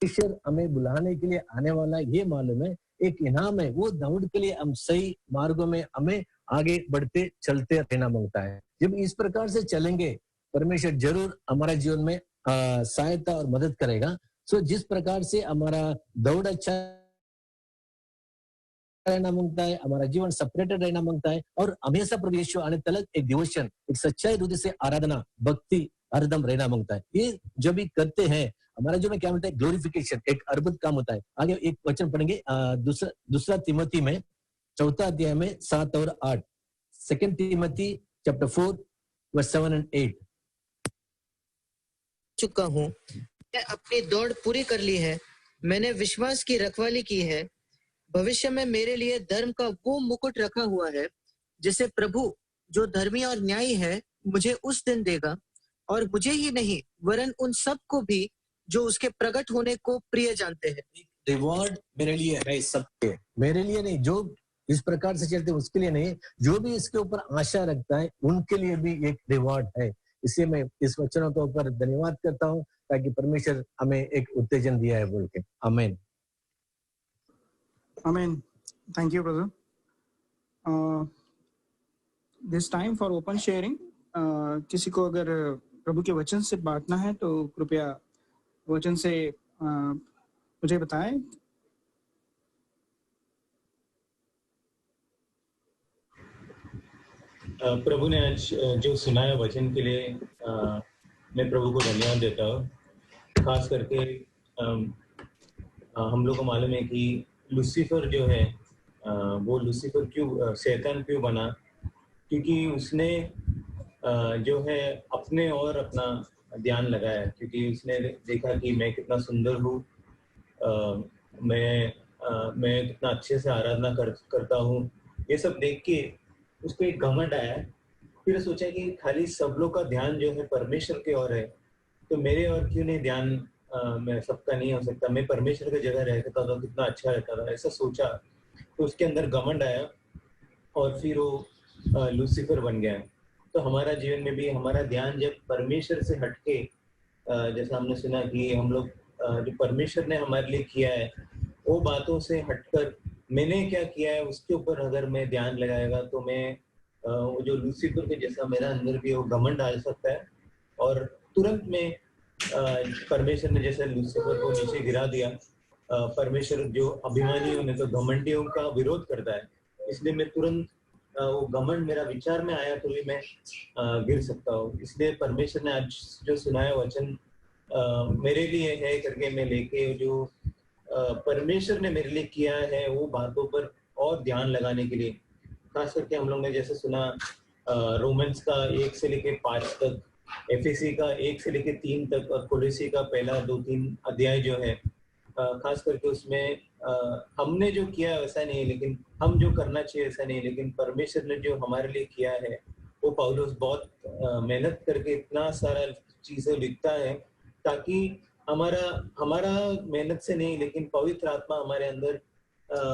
ईश्वर हमें बुलाने के लिए आने वाला, ये मालूम है एक इनाम है। वो दौड़ के लिए हम सही मार्गों में हमें आगे बढ़ते चलते रहना मांगता है। जब इस प्रकार से चलेंगे परमेश्वर जरूर हमारा जीवन में सहायता और मदद करेगा। सो जिस प्रकार से हमारा दौड़ अच्छा रहना मांगता है, हमारा जीवन सेपरेटेड रहना मांगता है, और हमेशा प्रभु यीशु आने तक एक डिवोशन, एक सच्चाई हृदय से आराधना भक्ति हरदम रहना मांगता है। ये जब भी करते हैं हमारा जो में क्या होता है, ग्लोरिफिकेशन, एक अद्भुत काम होता है। आगे एक वचन पढ़ेंगे दूसरा तिमोथी में 4 अध्याय में 7 और 8, 2 तिमोथी चैप्टर 4 वर्स 7 and 8। चुका हूँ, मैं अपनी दौड़ पूरी कर ली है, मैंने विश्वास की रखवाली की है। भविष्य में मेरे लिए धर्म का वो मुकुट रखा हुआ है जिसे प्रभु जो धर्मी और न्यायी है मुझे उस दिन देगा, और मुझे ही नहीं वरन उन सब को भी जो उसके प्रकट होने को प्रिय जानते हैं। रिवॉर्ड मेरे लिए है, सबके, मेरे लिए नहीं, जो इस प्रकार से चलते उसके लिए नहीं, जो भी इसके ऊपर आशा रखता है उनके लिए भी एक रिवॉर्ड है। इसलिए मैं इस वचनों के ऊपर धन्यवाद करता हूँ, ताकि परमेश्वर हमें एक उत्तेजन दिया है बोल के। आमीन। Amen. Thank you, brother. This time for open sharing. किसी को अगर प्रभु के वचन से बांटना है तो कृपया वचन से मुझे बताएं। प्रभु ने आज जो सुनाया वचन के लिए मैं प्रभु को धन्यवाद देता हूँ। खास करके हम लोग को मालूम है कि लूसीफर जो है वो लूसीफर क्यों, शैतान क्यों बना, क्योंकि उसने जो है अपने और अपना ध्यान लगाया, क्योंकि उसने देखा कि मैं कितना सुंदर हूँ, मैं कितना अच्छे से आराधना करता हूँ। ये सब देख के उसको एक घमंड आया। फिर सोचा कि खाली सब लोग का ध्यान जो है परमेश्वर की ओर है, तो मेरे और क्यों नहीं ध्यान, मैं सबका नहीं हो सकता, मैं परमेश्वर की जगह रहता तो कितना अच्छा रहता था, ऐसा सोचा। तो उसके अंदर घमंड आया और फिर वो लूसीफर बन गया। तो हमारा जीवन में भी हमारा ध्यान जब परमेश्वर से हटके, जैसा हमने सुना कि हम लोग जो परमेश्वर ने हमारे लिए किया है वो बातों से हटकर मैंने क्या किया है उसके ऊपर अगर मैं ध्यान लगाएगा, तो मैं वो जो लूसीफर के जैसा मेरा अंदर भी वो घमंड आ सकता है, और तुरंत में परमेश्वर ने जैसे लूसीफर को नीचे गिरा दिया। परमेश्वर जो अभिमानियों ने तो घमंडियों का विरोध करता है, इसलिए मैं तुरंत वो घमंड मेरा विचार में आया तो भी मैं गिर सकता हूँ। इसलिए परमेश्वर ने आज जो सुनाया वचन मेरे लिए है करके मैं लेके जो परमेश्वर ने मेरे लिए किया है वो बातों पर और ध्यान लगाने के लिए, खास करके हम लोग ने जैसे सुना रोमन्स का 1 से लेके 5 तक, एफएसी का 1 से लेके 3 तक और कोलोसी का पहला 2-3 अध्याय जो है, खास करके उसमें हमने जो किया वैसा नहीं, लेकिन हम जो करना चाहिए वैसा नहीं, लेकिन परमेश्वर ने जो हमारे लिए किया है वो पौलुस बहुत मेहनत करके इतना सारा चीजें लिखता है ताकि हमारा मेहनत से नहीं, लेकिन पवित्र आत्मा हमारे अंदर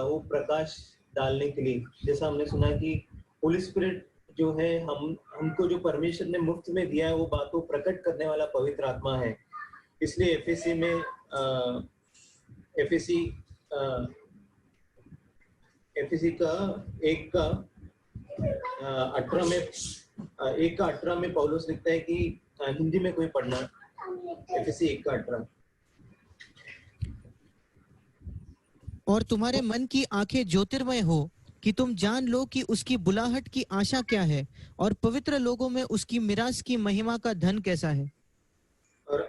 वो प्रकाश डालने के लिए, जैसा हमने सुना कि होली स्पिरिट जो है हमको जो परमेश्वर ने मुफ्त में दिया है वो बातों प्रकट करने वाला पवित्र आत्मा है। इसलिए एफएसी में एफएसी का 1:18 में पौलुस लिखता है कि हिंदी में कोई पढ़ना, एफएसी 1:18। और तुम्हारे मन की आंखें ज्योतिर्मय हो कि तुम जान लो कि उसकी बुलाहट की आशा क्या है और पवित्र लोगों में उसकी मिरास की महिमा का धन कैसा है। और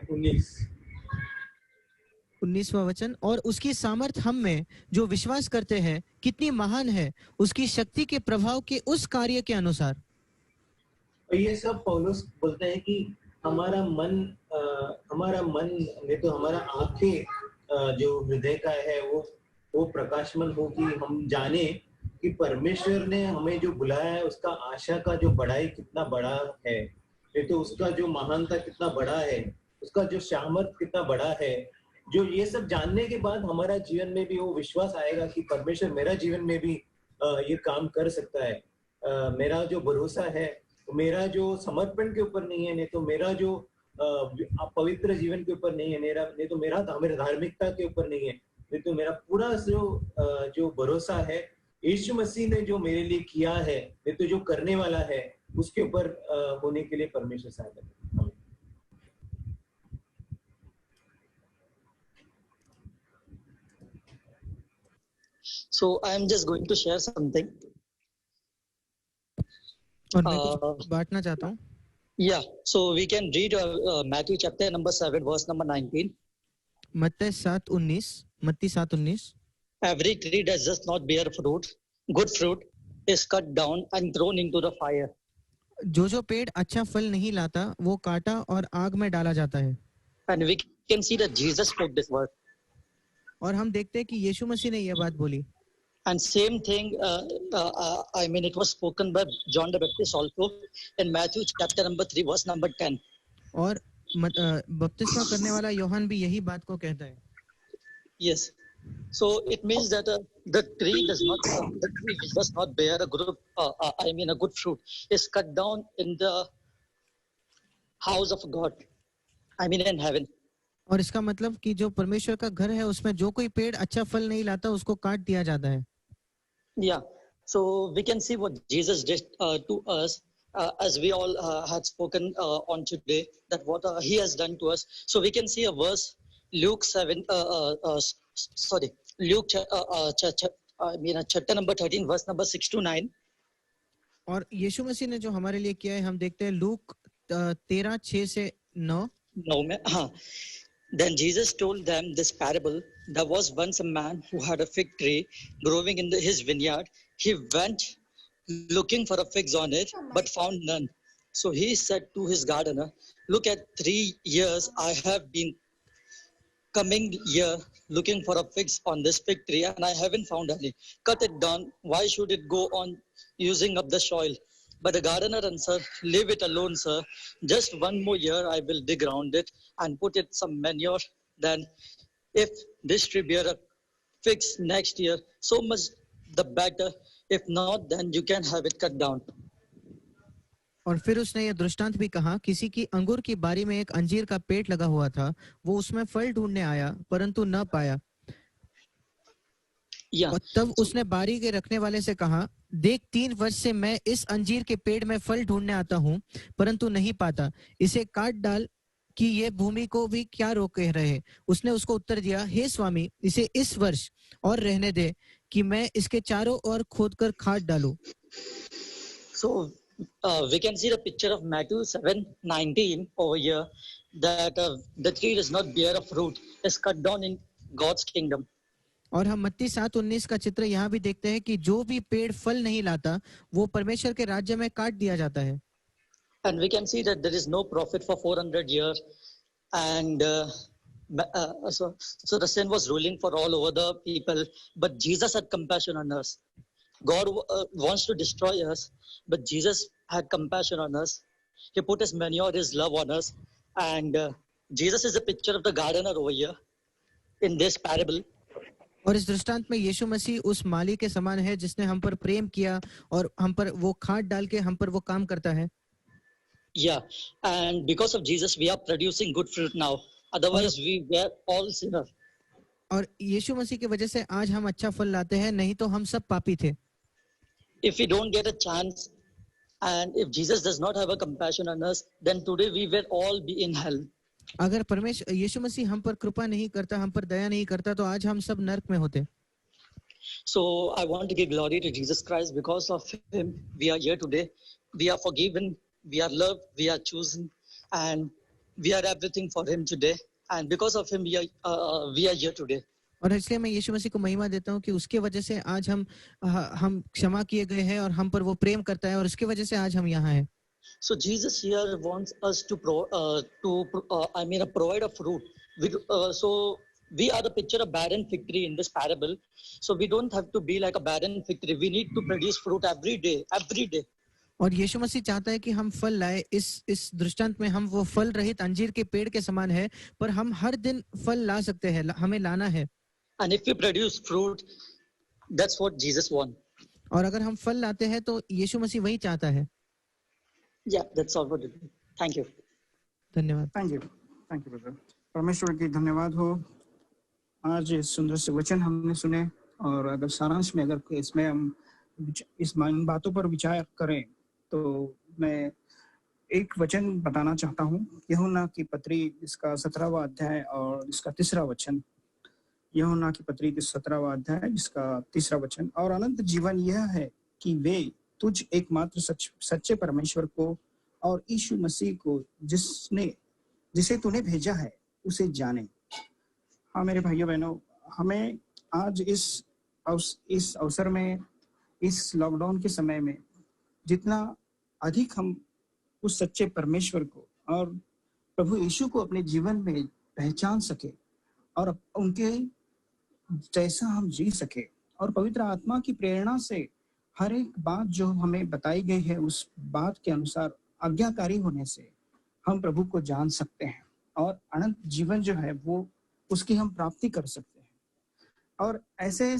19वां वचन, और उसकी सामर्थ हम में जो विश्वास करते हैं कितनी महान है, उसकी शक्ति के प्रभाव के उस कार्य के अनुसार। ये सब पौलुस बोलते हैं कि हमारा मन नहीं तो हमारा आंखें जो हृदय का है वो प्रकाशमान हो कि हम जाने कि परमेश्वर ने हमें जो बुलाया है उसका आशा का जो बड़ाई कितना बड़ा है, नहीं तो उसका जो महानता कितना बड़ा है, उसका जो सामर्थ कितना बड़ा है। जो ये सब जानने के बाद हमारा जीवन में भी वो विश्वास आएगा कि परमेश्वर मेरा जीवन में भी ये काम कर सकता है। मेरा जो भरोसा है मेरा जो समर्पण के ऊपर नहीं है, नहीं तो मेरा जो पवित्र जीवन के ऊपर नहीं है, नहीं तो मेरा धार्मिकता के ऊपर नहीं है, नहीं तो मेरा पूरा जो भरोसा है यीशु मसीह ने जो मेरे लिए किया है, नहीं तो जो करने वाला है उसके ऊपर होने के लिए परमेश्वर सहायता करे। So I am just going to share something. और मैं कुछ बांटना चाहता हूँ। Yeah, so we can read Matthew chapter number 7, verse number 19. मत्ती 7:19। Every tree that does not bear fruit, good fruit, is cut down and thrown into the fire. जो पेड़ अच्छा फल नहीं लाता वो काटा और आग में डाला जाता है। And we can see that Jesus spoke this word. और हम देखते हैं कि यीशु मसीह ने यह बात बोली। And same thing, I mean, it was spoken by John the Baptist also in Matthew chapter number 3, verse number 10. और बपतिस्मा करने वाला यूहन्ना भी यही बात को कहता है। Yes. So it means that the tree does not bear a good fruit. Is cut down in the house of God. I mean in heaven. और इसका मतलब कि जो परमेश्वर का घर है उसमें जो कोई पेड़ अच्छा फल नहीं लाता उसको काट दिया जाता है। Yeah. So we can see what Jesus did to us, as we all had spoken on today, that what he has done to us. So we can see a verse, Luke 7. Luke chapter number 13, verse number 6 to 9. और यीशु मसीह ने जो हमारे लिए किया है हम देखते हैं लूक 13:6 से 9 में। हाँ. Then Jesus told them this parable. There was once a man who had a fig tree growing in his vineyard. He went looking for a figs on it, but found none. So he said to his gardener, "Look, at 3 years I have been coming here looking for a figs on this fig tree, and I haven't found any. Cut it down. Why should it go on using up the soil?" But the gardener answered, "Leave it alone, sir. Just 1 more year I will dig around it and put it some manure. Then if this tree bear a figs next year, so much the better. If not, then you can have it cut down." और फिर उसने यह दृष्टांत भी कहा, किसी की अंगूर की बारी में एक अंजीर का पेड़ लगा हुआ था। वो उसमें फल ढूंढने आया परंतु न पाया। और तब उसने बारी के रखने वाले से कहा, "देख, 3 वर्ष से मैं इस अंजीर के पेड़ में फल ढूंढने आता हूँ परंतु नहीं पाता। इसे काट डाल कि ये भूमि को भी क्या रोक रहे?" उसने उसको उत्तर दिया, "हे स्वामी, इसे इस वर्ष और रहने दे कि मैं इसके चारों ओर खोदकर खाद डालूं." So we can see the picture of Matthew 7:19 over here, that the tree does not bear a fruit, is cut down in God's kingdom. और हम मत्ती 7:19 का चित्र यहाँ भी देखते हैं कि जो भी पेड़ फल नहीं लाता वो परमेश्वर के राज्य में काट दिया जाता है। And we can see that there is no prophet for 400 years, and so the sin was ruling for all over the people. But Jesus had compassion on us. God wants to destroy us, but Jesus had compassion on us. He put His manure, His love on us, and Jesus is a picture of the gardener over here in this parable. और इस दृष्टांत में यीशु मसीह उस माली के समान है जिसने हम पर प्रेम किया और हम पर वो खाद डाल के हम पर वो काम करता है। Yeah, and because of Jesus, we are producing good fruit now. Otherwise, we were all sinners. और यीशु मसीह की वजह से आज हम अच्छा फल लाते हैं, नहीं तो हम सब पापी थे। If we don't get a chance, and if Jesus does not have a compassion on us, then today we will all be in hell. अगर परमेश्वर यीशु मसीह हम पर कृपा नहीं करता, हम पर दया नहीं करता, तो आज हम सब नरक में होते। So I want to give glory to Jesus Christ. Because of Him, we are here today. We are forgiven, we are loved, we are chosen, and we are everything for Him today. And because of Him, we are here today. और इसलिए मैं यीशु मसीह को महिमा देता हूँ कि उसके वजह से आज हम क्षमा किए गए हैं और हम पर वो प्रेम करता है और उसकी वजह से आज हम यहाँ हैं। So Jesus here wants us to provide a fruit. So we are the picture of barren fig tree in this parable. So we don't have to be like a barren fig tree. We need to produce fruit every day, every day. और यीशु मसीह चाहता है कि हम फल लाए। इस दृष्टांत में हम वो फल रहित अंजीर के पेड़ के समान है, पर हम हर दिन फल ला सकते हैं, हमें लाना है। And if we produce fruit, that's what Jesus wants. और अगर हम फल लाते हैं तो यीशु मसीह वही चाहता है। Yeah, that's all for today. Thank you. धन्यवाद। Thank you brother. परमेश्वर की धन्यवाद हो। आज इस सुंदर से वचन हमने सुने, और अगर सारांश में अगर इसमें हम इस बातों पर विचार करें तो मैं एक वचन बताना चाहता हूँ। यूहन्ना की पत्री इसका 17वां अध्याय और इसका 3रा वचन। यूहन्ना की पत्री 17वां अध्याय इसका 3रा वचन। और अनंत जीवन यह है कि वे तुझ एकमात्र सच्चे परमेश्वर को और यीशु मसीह को जिसे तूने भेजा है उसे जाने। हाँ मेरे भाइयों बहनों, हमें आज इस अवसर में, इस लॉकडाउन के समय में, जितना अधिक हम उस सच्चे परमेश्वर को और प्रभु यीशु को अपने जीवन में पहचान सके और उनके जैसा हम जी सके, और पवित्र आत्मा की प्रेरणा से हर एक बात जो हमें बताई गई है उस बात के अनुसार आज्ञाकारी होने से हम प्रभु को जान सकते हैं और अनंत जीवन जो है वो उसकी हम प्राप्ति कर सकते हैं। और ऐसे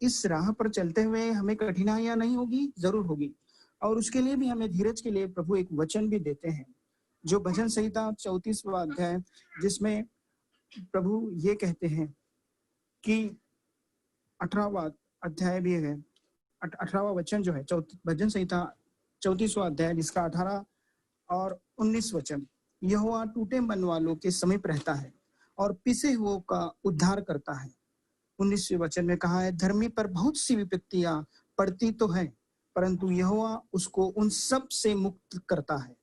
इस राह पर चलते हुए हमें कठिनाइयां नहीं होगी, जरूर होगी, और उसके लिए भी हमें धीरज के लिए प्रभु एक वचन भी देते हैं, जो भजन संहिता 34वां अध्याय, जिसमें प्रभु ये कहते हैं कि 18वां अध्याय भी है, 18वां वचन जो है भजन संहिता 34वां अध्याय जिसका 18 और 19 वचन। यहोवा टूटे मन वालों के समीप रहता है और पिसे हुओं का उद्धार करता है। 19वें वचन में कहा है, धर्मी पर बहुत सी विपत्तियां पड़ती तो है, परंतु यहोवा उसको उन सब से मुक्त करता है।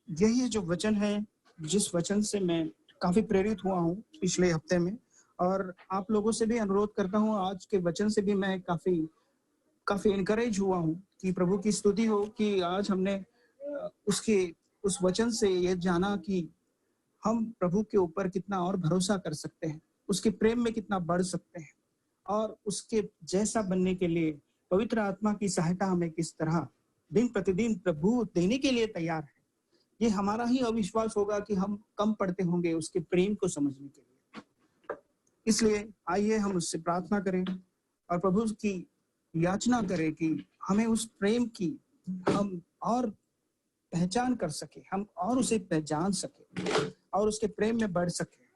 यही जो वचन है, जिस वचन से मैं काफी प्रेरित हुआ हूँ पिछले हफ्ते में, और आप लोगों से भी अनुरोध करता हूँ, आज के वचन से भी मैं काफी इनकरेज हुआ हूँ कि प्रभु की स्तुति हो कि आज हमने उस वचन से ये जाना कि हम प्रभु के ऊपर कितना और भरोसा कर सकते हैं, उसके प्रेम में कितना बढ़ सकते हैं, और उसके जैसा बनने के लिए पवित्र आत्मा की सहायता हमें किस तरह दिन प्रतिदिन प्रभु देने के लिए तैयार है। ये हमारा ही अविश्वास होगा कि हम कम पड़ते होंगे उसके प्रेम को समझने के लिए। इसलिए आइए हम उससे प्रार्थना करें और प्रभु की याचना करें कि हमें उस प्रेम की हम और पहचान कर सके, हम और उसे पहचान सके और उसके प्रेम में बढ़ सके।